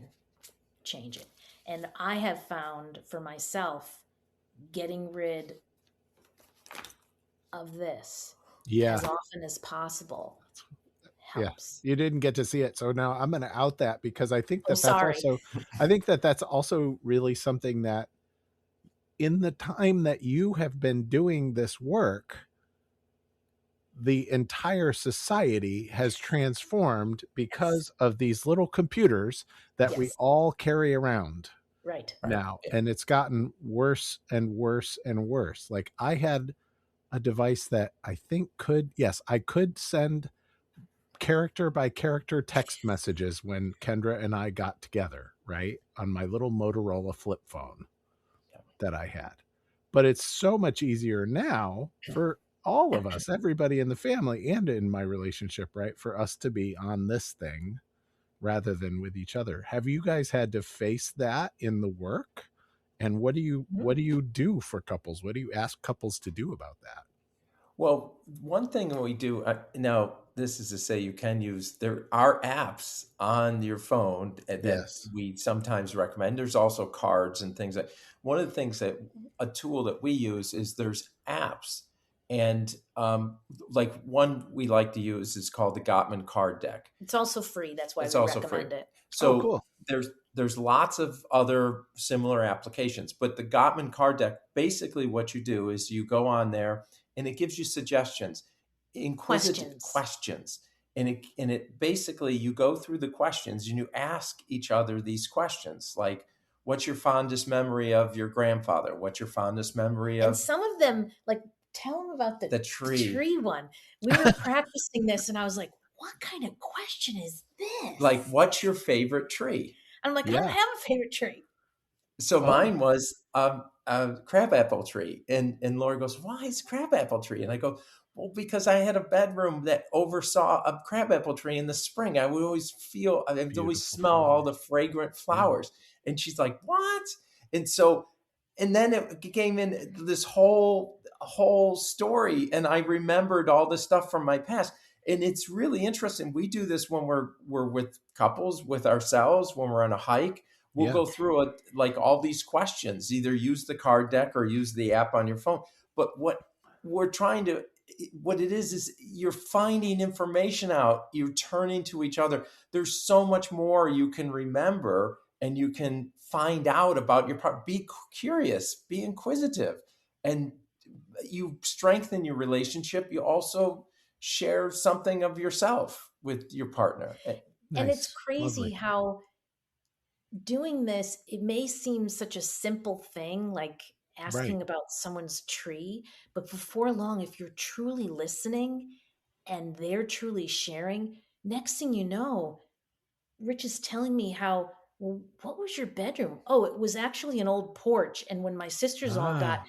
Speaker 4: change it. And I have found for myself, getting rid of this as often as possible helps.
Speaker 2: Yeah. You didn't get to see it. So now I'm going to out that, because I think that's also really something that in the time that you have been doing this work, the entire society has transformed because of these little computers that we all carry around now. And it's gotten worse and worse and worse. Like, I had a device that I think I could send character by character text messages when Kendra and I got together, right? On my little Motorola flip phone that I had. But it's so much easier now for all of us, everybody in the family and in my relationship, right? For us to be on this thing rather than with each other. Have you guys had to face that in the work? And what do you do for couples? What do you ask couples to do about that?
Speaker 3: Well, one thing that we do now, this is to say you can use, there are apps on your phone that we sometimes recommend. There's also cards and things one of the things a tool that we use is there's apps. And like one we like to use is called the Gottman card deck.
Speaker 4: It's also free. That's why we recommend it.
Speaker 3: So
Speaker 2: cool.
Speaker 3: There's lots of other similar applications, but the Gottman card deck, basically what you do is you go on there and it gives you suggestions, inquisitive questions. And it basically, you go through the questions and you ask each other these questions, like, what's your fondest memory of your grandfather? What's your fondest memory
Speaker 4: And
Speaker 3: of
Speaker 4: some of them, like, tell them about
Speaker 3: the
Speaker 4: the
Speaker 3: tree?
Speaker 4: tree one. We were practicing this, and I was like, what kind of question is this?
Speaker 3: Like, what's your favorite tree?
Speaker 4: I'm like, I don't
Speaker 2: Yeah.
Speaker 4: have a favorite tree.
Speaker 3: So
Speaker 2: Oh.
Speaker 3: mine was a crabapple tree. And Lori goes, why is crabapple tree? And I go, well, because I had a bedroom that oversaw a crabapple tree in the spring. I would always feel, I would always
Speaker 2: Beautiful
Speaker 3: smell all the
Speaker 2: flowers.
Speaker 3: fragrant flowers. And she's like, what? And so, and then it came in this whole story. And I remembered all this stuff from my past. And it's really interesting. We do this when we're with couples, with ourselves, when we're on a hike. We'll
Speaker 2: Yeah.
Speaker 3: go through it, like all these questions, either use the card deck or use the app on your phone. But what it is you're finding information out, you're turning to each other. There's so much more you can remember and you can find out about your part. Be curious, be inquisitive, and you strengthen your relationship. You also share something of yourself with your partner.
Speaker 4: And it's
Speaker 2: Nice.
Speaker 4: crazy
Speaker 2: Lovely.
Speaker 4: how doing this, it may seem such a simple thing, like asking
Speaker 2: Right.
Speaker 4: about someone's tree, but before long, if you're truly listening and they're truly sharing, next thing you know, Rich is telling me how, well, what was your bedroom? Oh, it was actually an old porch. And when my sisters all got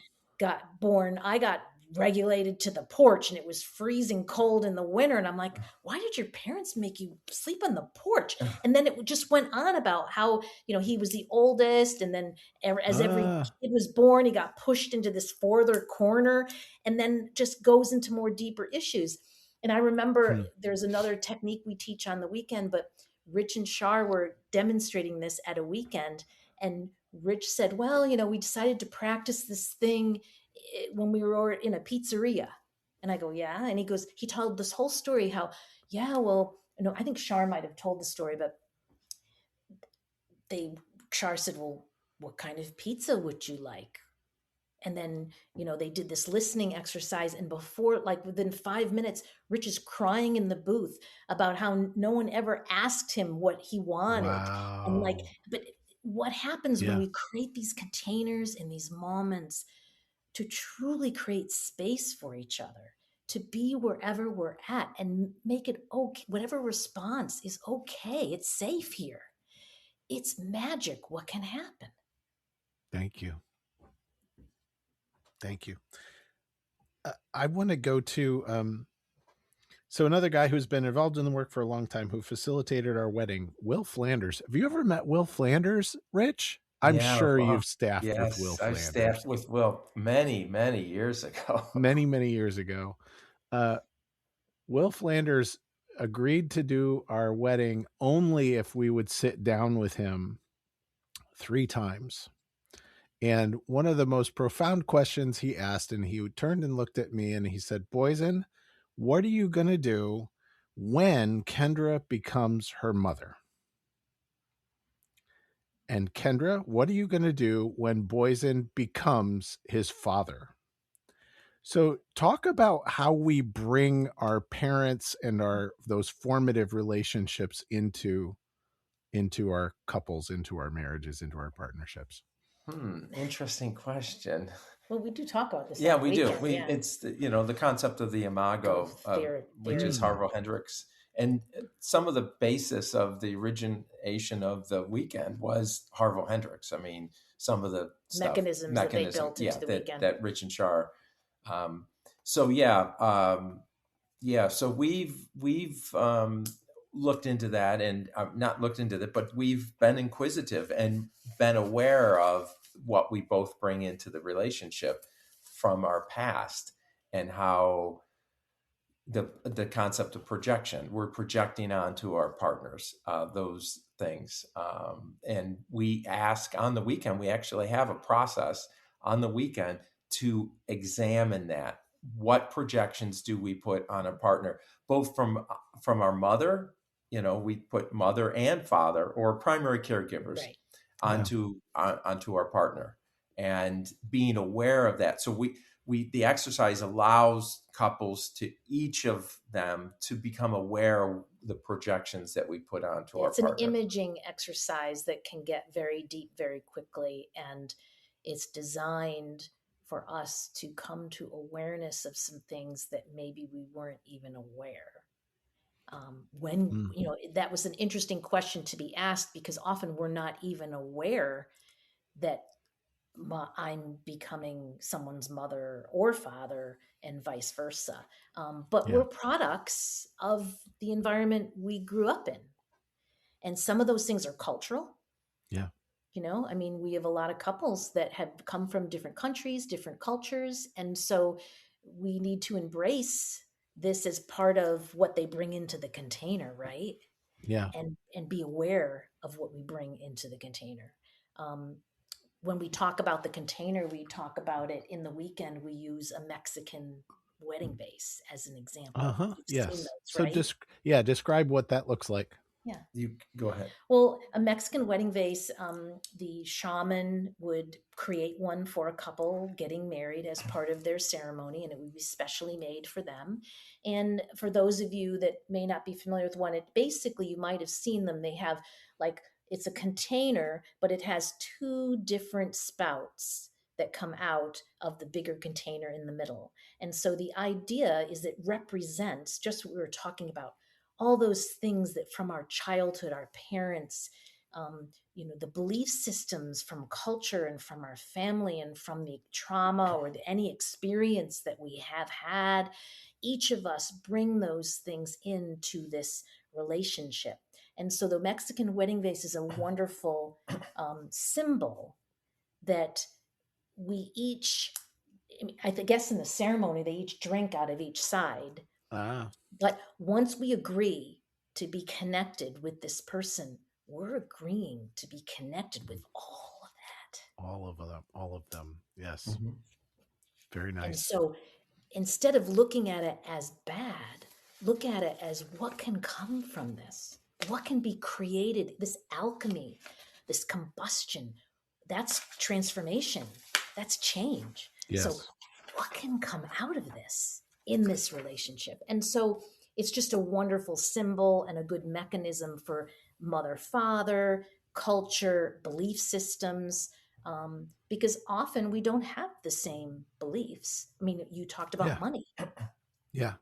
Speaker 2: Ah.
Speaker 4: born, I got regulated to the porch and it was freezing cold in the winter. And I'm like, why did your parents make you sleep on the porch? And then it just went on about how, he was the oldest. And then as every
Speaker 2: Ah.
Speaker 4: kid was born, he got pushed into this further corner and then just goes into more deeper issues. And I remember
Speaker 2: Hmm.
Speaker 4: there's another technique we teach on the weekend, but Rich and Shar were demonstrating this at a weekend. And Rich said, well, we decided to practice this thing when we were in a pizzeria. And I go, yeah. And he told this whole story how, yeah, well, I think Shar might have told the story, but Shar said, well, what kind of pizza would you like? And then they did this listening exercise, and before, like, within 5 minutes, Rich is crying in the booth about how no one ever asked him what he wanted. And like,
Speaker 2: Wow.
Speaker 4: but what happens when
Speaker 2: Yeah.
Speaker 4: we create these containers and these moments to truly create space for each other, to be wherever we're at and make it okay, whatever response is okay, it's safe here, it's magic what can happen.
Speaker 2: Thank you. Thank you. I want to go to so another guy who's been involved in the work for a long time, who facilitated our wedding, Will Flanders. Have you ever met Will Flanders, Rich? I'm
Speaker 3: Yeah.
Speaker 2: sure you've staffed with Will
Speaker 3: Yes, I've
Speaker 2: Flanders
Speaker 3: staffed with Will many years ago.
Speaker 2: many, many years ago. Will Flanders agreed to do our wedding only if we would sit down with him 3 times. And one of the most profound questions he asked, and he turned and looked at me and he said, Boysen, what are you going to do when Kendra becomes her mother? And Kendra, what are you going to do when Boysen becomes his father? So talk about how we bring our parents and those formative relationships into our couples, into our marriages, into our partnerships.
Speaker 3: Interesting question.
Speaker 4: Well, we do talk about this.
Speaker 3: Yeah,
Speaker 4: on the
Speaker 3: we do.
Speaker 4: weekend, yeah.
Speaker 3: It's the concept of the imago, which is
Speaker 4: Therapy.
Speaker 3: Harvo Hendricks, and some of the basis of the origination of the weekend was Harvo Hendricks. I mean, some of the
Speaker 4: Mechanisms that they built into the weekend.
Speaker 3: that Rich and Char. So so we've looked into that, and not looked into that, but we've been inquisitive and been aware of what we both bring into the relationship from our past, and how the concept of projection, we're projecting onto our partners those things, and we ask on the weekend, we actually have a process on the weekend to examine that. What projections do we put on a partner, both from our mother, we put mother and father or primary caregivers,
Speaker 4: Right.
Speaker 3: onto our partner, and being aware of that. So the exercise allows couples to each of them to become aware of the projections that we put onto our
Speaker 4: It's an
Speaker 3: partner.
Speaker 4: imaging exercise that can get very deep very quickly, and it's designed for us to come to awareness of some things that maybe we weren't even aware. That was an interesting question to be asked, because often we're not even aware that I'm becoming someone's mother or father, and vice versa. But
Speaker 2: Yeah.
Speaker 4: we're products of the environment we grew up in. And some of those things are cultural.
Speaker 2: Yeah.
Speaker 4: I mean, we have a lot of couples that have come from different countries, different cultures. And so we need to embrace this as part of what they bring into the container, right?
Speaker 2: Yeah.
Speaker 4: And be aware of what we bring into the container. Um, when we talk about the container, we talk about it in the weekend. We use a Mexican wedding vase as an example.
Speaker 2: Uh-huh.
Speaker 4: You've seen
Speaker 2: Yes.
Speaker 4: those,
Speaker 2: So
Speaker 4: right?
Speaker 2: describe what that looks like.
Speaker 4: Yeah.
Speaker 3: You go ahead.
Speaker 4: Well, a Mexican wedding vase, the shaman would create one for a couple getting married as part of their ceremony, and it would be specially made for them. And for those of you that may not be familiar with one, it basically, you might have seen them. They have like, it's a container, but it has two different spouts that come out of the bigger container in the middle. And so the idea is it represents just what we were talking about, all those things that from our childhood, our parents, the belief systems from culture and from our family and from the trauma or any experience that we have had. Each of us bring those things into this relationship. And so the Mexican wedding vase is a wonderful symbol that we each, I guess in the ceremony, they each drink out of each side.
Speaker 2: Ah,
Speaker 4: But once we agree to be connected with this person, we're agreeing to be connected with all of that.
Speaker 2: all of them. Yes.
Speaker 3: Mm-hmm.
Speaker 2: Very
Speaker 4: And
Speaker 2: nice.
Speaker 4: so instead of looking at it as bad, look at it as what can come from this? What can be created? This alchemy, this combustion, that's transformation, that's change. So,
Speaker 2: Yes.
Speaker 4: what can come out of this in this relationship? And so, it's just a wonderful symbol and a good mechanism for mother, father, culture, belief systems, because often we don't have the same beliefs. I mean, you talked
Speaker 2: Yeah.
Speaker 4: about money.
Speaker 2: Yeah.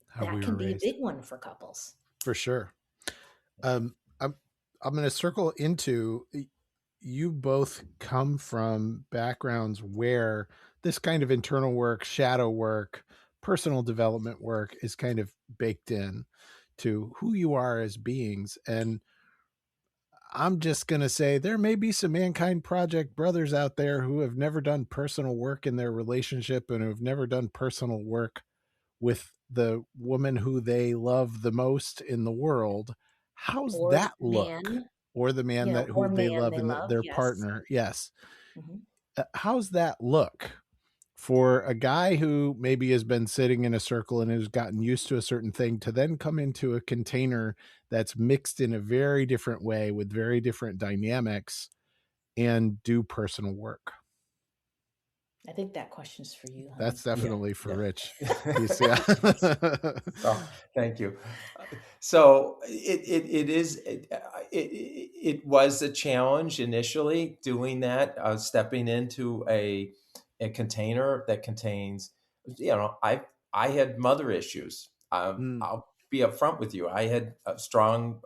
Speaker 2: How
Speaker 4: That
Speaker 2: we
Speaker 4: can
Speaker 2: were
Speaker 4: be a
Speaker 2: raised.
Speaker 4: big one for couples.
Speaker 2: For sure. I'm going to circle into, you both come from backgrounds where this kind of internal work, shadow work, personal development work is kind of baked in to who you are as beings. And I'm just going to say there may be some Mankind Project brothers out there who have never done personal work in their relationship and who've never done personal work with the woman who they love the most in the world. How's
Speaker 4: Or
Speaker 2: that look?
Speaker 4: man,
Speaker 2: Or the man that
Speaker 4: or
Speaker 2: who they
Speaker 4: man
Speaker 2: love
Speaker 4: they
Speaker 2: and
Speaker 4: love.
Speaker 2: their
Speaker 4: Yes.
Speaker 2: partner. Yes.
Speaker 4: Mhm.
Speaker 2: How's that look for a guy who maybe has been sitting in a circle and has gotten used to a certain thing to then come into a container that's mixed in a very different way with very different dynamics and do personal work?
Speaker 4: I think that question's for you, honey.
Speaker 2: That's definitely for
Speaker 3: Yeah.
Speaker 2: Rich. He's, yeah.
Speaker 3: Oh, thank you. So it was a challenge initially doing that, stepping into a container that contains, I had mother issues.
Speaker 2: Mm,
Speaker 3: I'll be upfront with you. I had a strong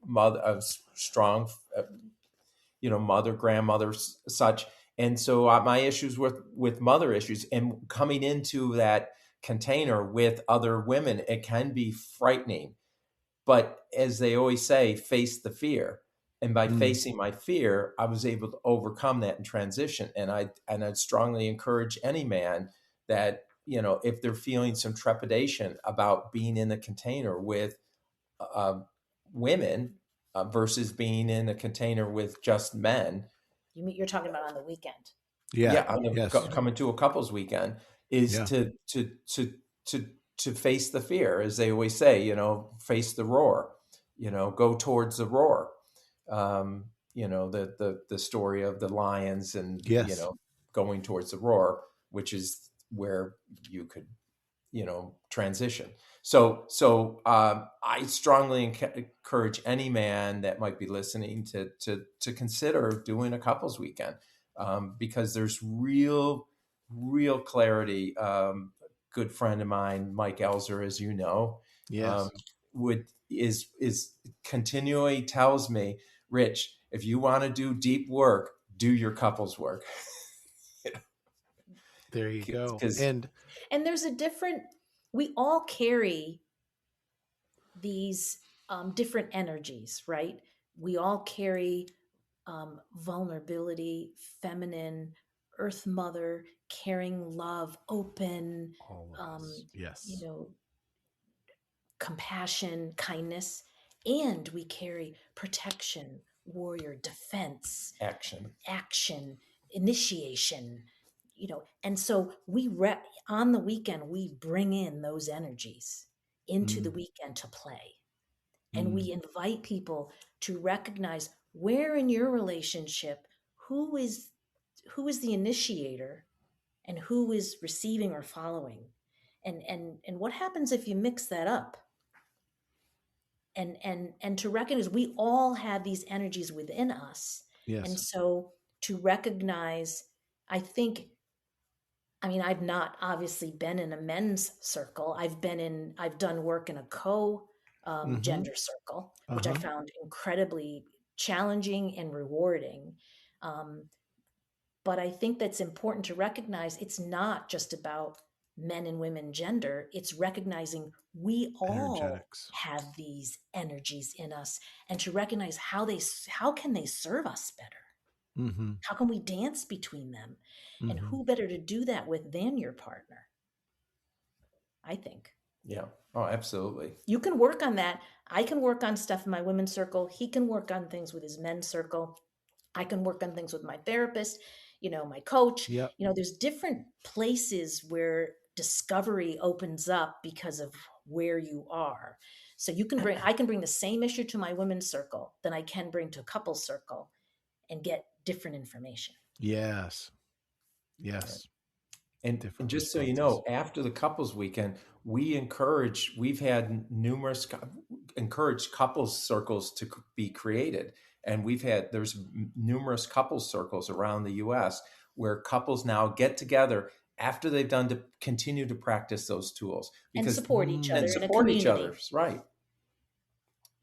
Speaker 3: mother, strong mother, grandmother, such. And so my issues with mother issues, and coming into that container with other women, it can be frightening. But as they always say, face the fear. And by
Speaker 2: mm,
Speaker 3: facing my fear, I was able to overcome that and transition. And I'd strongly encourage any man that, if they're feeling some trepidation about being in the container with uh, women versus being in a container with just men.
Speaker 4: You're talking about on the weekend.
Speaker 2: yeah.
Speaker 3: Yeah,
Speaker 2: Yes.
Speaker 3: coming to a couples weekend is
Speaker 2: Yeah.
Speaker 3: to face the fear, as they always say. Face the roar. Go towards the roar. The story of the lions and
Speaker 2: Yes.
Speaker 3: going towards the roar. which is where you could, transition. So I strongly encourage any man that might be listening to consider doing a couples weekend, because there's real clarity. Good friend of mine, Mike Elzer, as you know,
Speaker 2: Yes.
Speaker 3: Is continually tells me, Rich, if you want to do deep work, do your couples work.
Speaker 2: There you go.
Speaker 3: 'Cause-
Speaker 2: And
Speaker 4: there's we all carry these different energies, right? We all carry vulnerability, feminine, earth mother, caring, love, open,
Speaker 2: all of us. Yes.
Speaker 4: Compassion, kindness, and we carry protection, warrior, defense, action, initiation, and so on the weekend we bring in those energies into the weekend to play, and we invite people to recognize where in your relationship who is the initiator and who is receiving or following, and what happens if you mix that up, and to recognize we all have these energies within us.
Speaker 2: Yes.
Speaker 4: And so to recognize, I've not obviously been in a men's circle. I've done work in a gender circle, which I found incredibly challenging and rewarding. But I think that's important to recognize it's not just about men and women gender. It's recognizing we all have these energies in us, and to recognize how can they serve us better? How can we dance between them? And who better to do that with than your partner? I think.
Speaker 3: Yeah. Oh, absolutely.
Speaker 4: You can work on that. I can work on stuff in my women's circle. He can work on things with his men's circle. I can work on things with my therapist, my coach.
Speaker 2: Yep.
Speaker 4: There's different places where discovery opens up because of where you are. So I can bring the same issue to my women's circle than I can bring to a couple's circle and get different information.
Speaker 2: Yes.
Speaker 3: And just so you know, after the couples weekend, we've had numerous encouraged couples circles to be created. And there's numerous couples circles around the US where couples now get together after they've done to continue to practice those tools.
Speaker 4: And support each other.
Speaker 3: And support each other, right.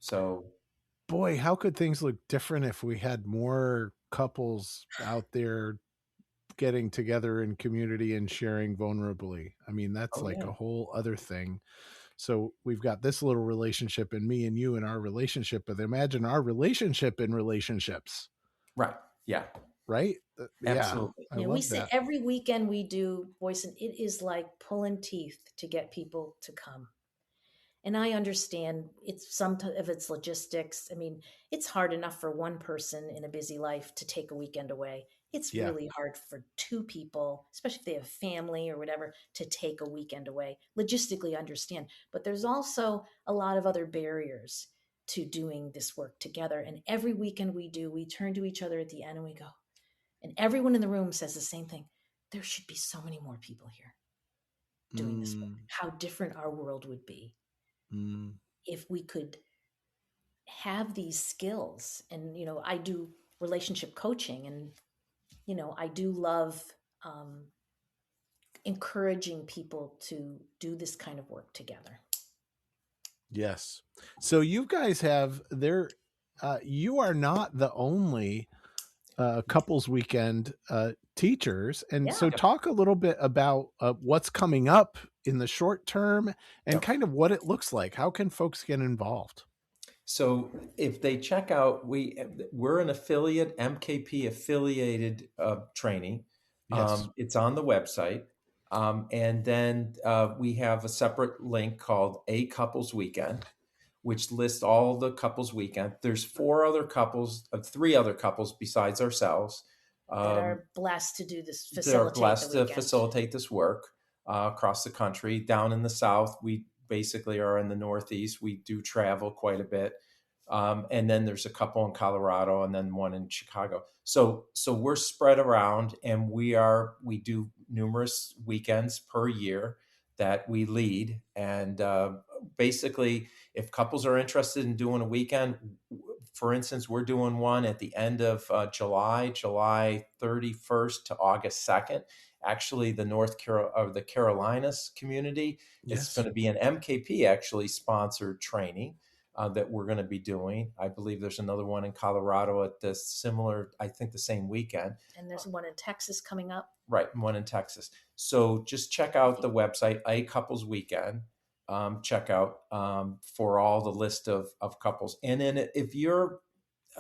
Speaker 3: So.
Speaker 2: Boy, how could things look different if we had more couples out there getting together in community and sharing vulnerably? I mean, that's a whole other thing. So we've got this little relationship and me and you in our relationship, but imagine our relationship in relationships.
Speaker 3: Right. Yeah.
Speaker 2: Right.
Speaker 3: Absolutely.
Speaker 2: Yeah.
Speaker 4: We say every weekend we do Boysen. It is like pulling teeth to get people to come. And I understand if it's logistics. I mean, it's hard enough for one person in a busy life to take a weekend away. It's really hard for two people, especially if they have family or whatever, to take a weekend away. Logistically, I understand. But there's also a lot of other barriers to doing this work together. And every weekend we turn to each other at the end and we go, and everyone in the room says the same thing. There should be so many more people here doing this work. How different our world would be if we could have these skills. And, I do relationship coaching, and, I do love encouraging people to do this kind of work together.
Speaker 2: Yes. So you guys you are not the only couples weekend teachers. And so talk a little bit about what's coming up in the short term and kind of what it looks like. How can folks get involved?
Speaker 3: So if they check out, we're an affiliate, MKP affiliated training.
Speaker 2: Yes.
Speaker 3: It's on the website. And then we have a separate link called A Couples Weekend, which lists all the couples weekend. There's three other couples besides ourselves
Speaker 4: that are blessed to do this.
Speaker 3: They're blessed to facilitate this work across the country. Down in the South, we basically are in the Northeast. We do travel quite a bit. And then there's a couple in Colorado and then one in Chicago. So we're spread around, and we do numerous weekends per year that we lead. And basically, if couples are interested in doing a weekend, for instance, we're doing one at the end of July 31st to August 2nd. Actually, the Carolinas community, it's going to be an MKP actually sponsored training that we're going to be doing. I believe there's another one in Colorado at the same weekend.
Speaker 4: And there's one in Texas coming up.
Speaker 3: Right, one in Texas. So just check out the website, A Couples Weekend. Check out for all the list of couples. And then if you're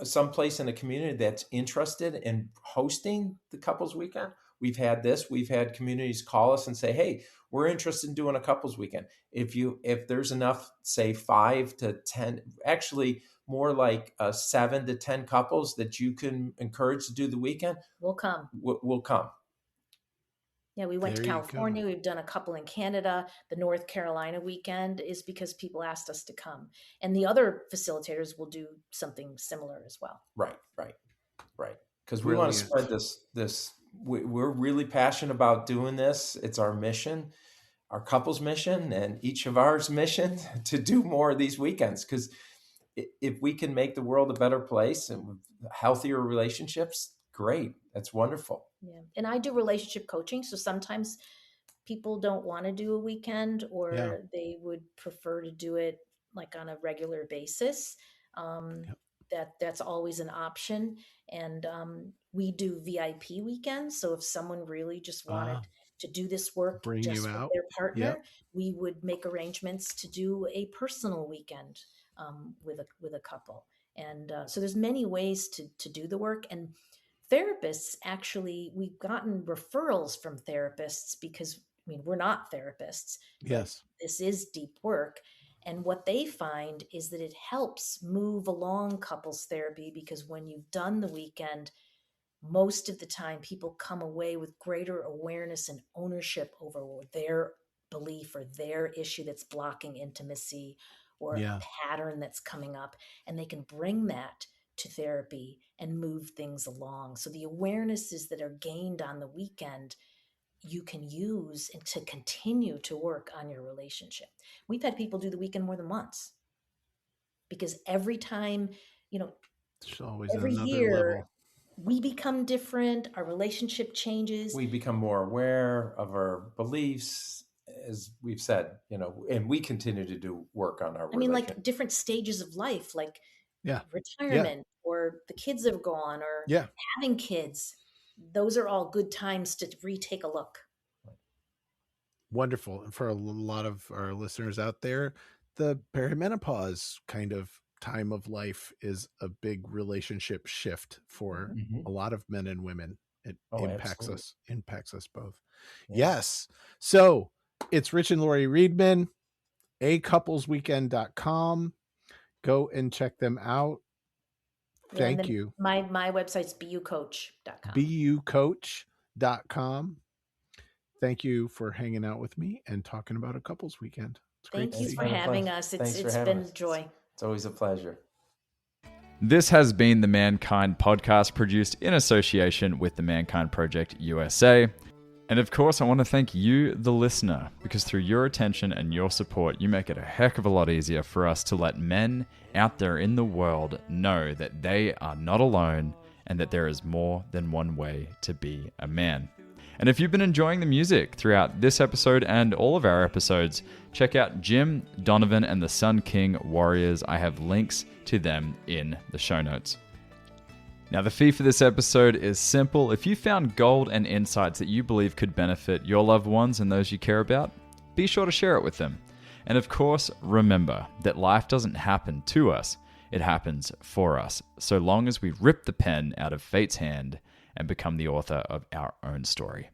Speaker 3: someplace in the community that's interested in hosting the couples weekend, we've had communities call us and say, hey, we're interested in doing a couples weekend. If there's enough, say 5 to 10, actually more like 7 to 10 couples that you can encourage to do the weekend,
Speaker 4: we'll come.
Speaker 3: We'll come.
Speaker 4: Yeah, we went to California. We've done a couple in Canada. The North Carolina weekend is because people asked us to come. And the other facilitators will do something similar as well.
Speaker 3: Right. Because we want to spread this. We're really passionate about doing this. It's our mission, our couple's mission, and each of ours mission to do more of these weekends. Because if we can make the world a better place and with healthier relationships, great. That's wonderful.
Speaker 4: Yeah. And I do relationship coaching. So sometimes people don't want to do a weekend, or they would prefer to do it like on a regular basis. That's always an option. And we do VIP weekends. So if someone really just wanted to do this work just with their partner, we would make arrangements to do a personal weekend with a couple. And so there's many ways to do the work. And therapists, actually, we've gotten referrals from therapists because, we're not therapists.
Speaker 2: Yes.
Speaker 4: This is deep work. And what they find is that it helps move along couples therapy, because when you've done the weekend, most of the time people come away with greater awareness and ownership over their belief or their issue that's blocking intimacy, or a pattern that's coming up, and they can bring that to therapy and move things along. So the awarenesses that are gained on the weekend, you can use and to continue to work on your relationship. We've had people do the weekend more than once, because every time,
Speaker 2: it's always
Speaker 4: every
Speaker 2: another
Speaker 4: year
Speaker 2: level.
Speaker 4: We become different. Our relationship changes.
Speaker 3: We become more aware of our beliefs, as we've said, and we continue to do work on our relationship.
Speaker 4: Like different stages of life, like retirement, or the kids have gone, or having kids. Those are all good times to retake a look.
Speaker 2: Wonderful. And for a lot of our listeners out there, the perimenopause kind of time of life is a big relationship shift for a lot of men and women. It impacts us both. Yes. So it's Rich and Laurie Riedman, acouplesweekend.com. Go and check them out. Thank you.
Speaker 4: My website's bucoach.com.
Speaker 2: bucoach.com. Thank you for hanging out with me and talking about a couples weekend.
Speaker 4: Thank you for having us. It's been a joy.
Speaker 3: It's always a pleasure.
Speaker 5: This has been the Mankind Podcast, produced in association with the Mankind Project USA. And of course, I want to thank you, the listener, because through your attention and your support, you make it a heck of a lot easier for us to let men out there in the world know that they are not alone and that there is more than one way to be a man. And if you've been enjoying the music throughout this episode and all of our episodes, check out Jim, Donovan, and the Sun King Warriors. I have links to them in the show notes. Now, the fee for this episode is simple. If you found gold and insights that you believe could benefit your loved ones and those you care about, be sure to share it with them. And of course, remember that life doesn't happen to us, it happens for us, so long as we rip the pen out of fate's hand and become the author of our own story.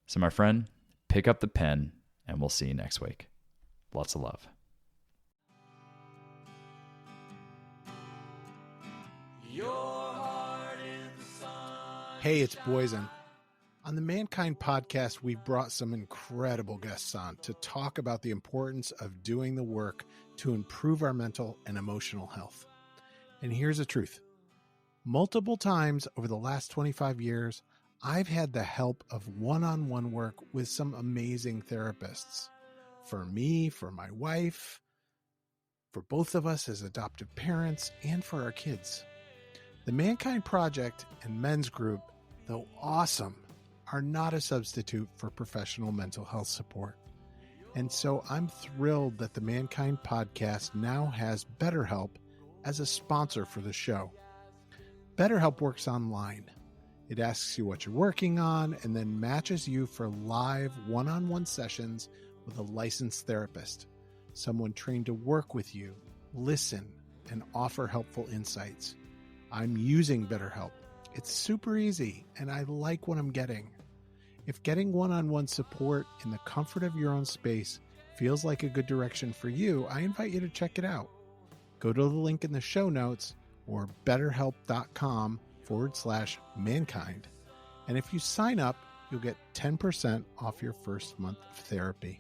Speaker 5: So my friend, pick up the pen and we'll see you next week. Lots of love.
Speaker 2: Hey, it's Boysen. On the Mankind Podcast, we've brought some incredible guests on to talk about the importance of doing the work to improve our mental and emotional health. And here's the truth. Multiple times over the last 25 years, I've had the help of one-on-one work with some amazing therapists. For me, for my wife, for both of us as adoptive parents, and for our kids. The Mankind Project and Men's Group, though awesome, are not a substitute for professional mental health support. And so I'm thrilled that the Mankind Podcast now has BetterHelp as a sponsor for the show. BetterHelp works online. It asks you what you're working on and then matches you for live one-on-one sessions with a licensed therapist, someone trained to work with you, listen, and offer helpful insights. I'm using BetterHelp. It's super easy, and I like what I'm getting. If getting one-on-one support in the comfort of your own space feels like a good direction for you, I invite you to check it out. Go to the link in the show notes or betterhelp.com/mankind. And if you sign up, you'll get 10% off your first month of therapy.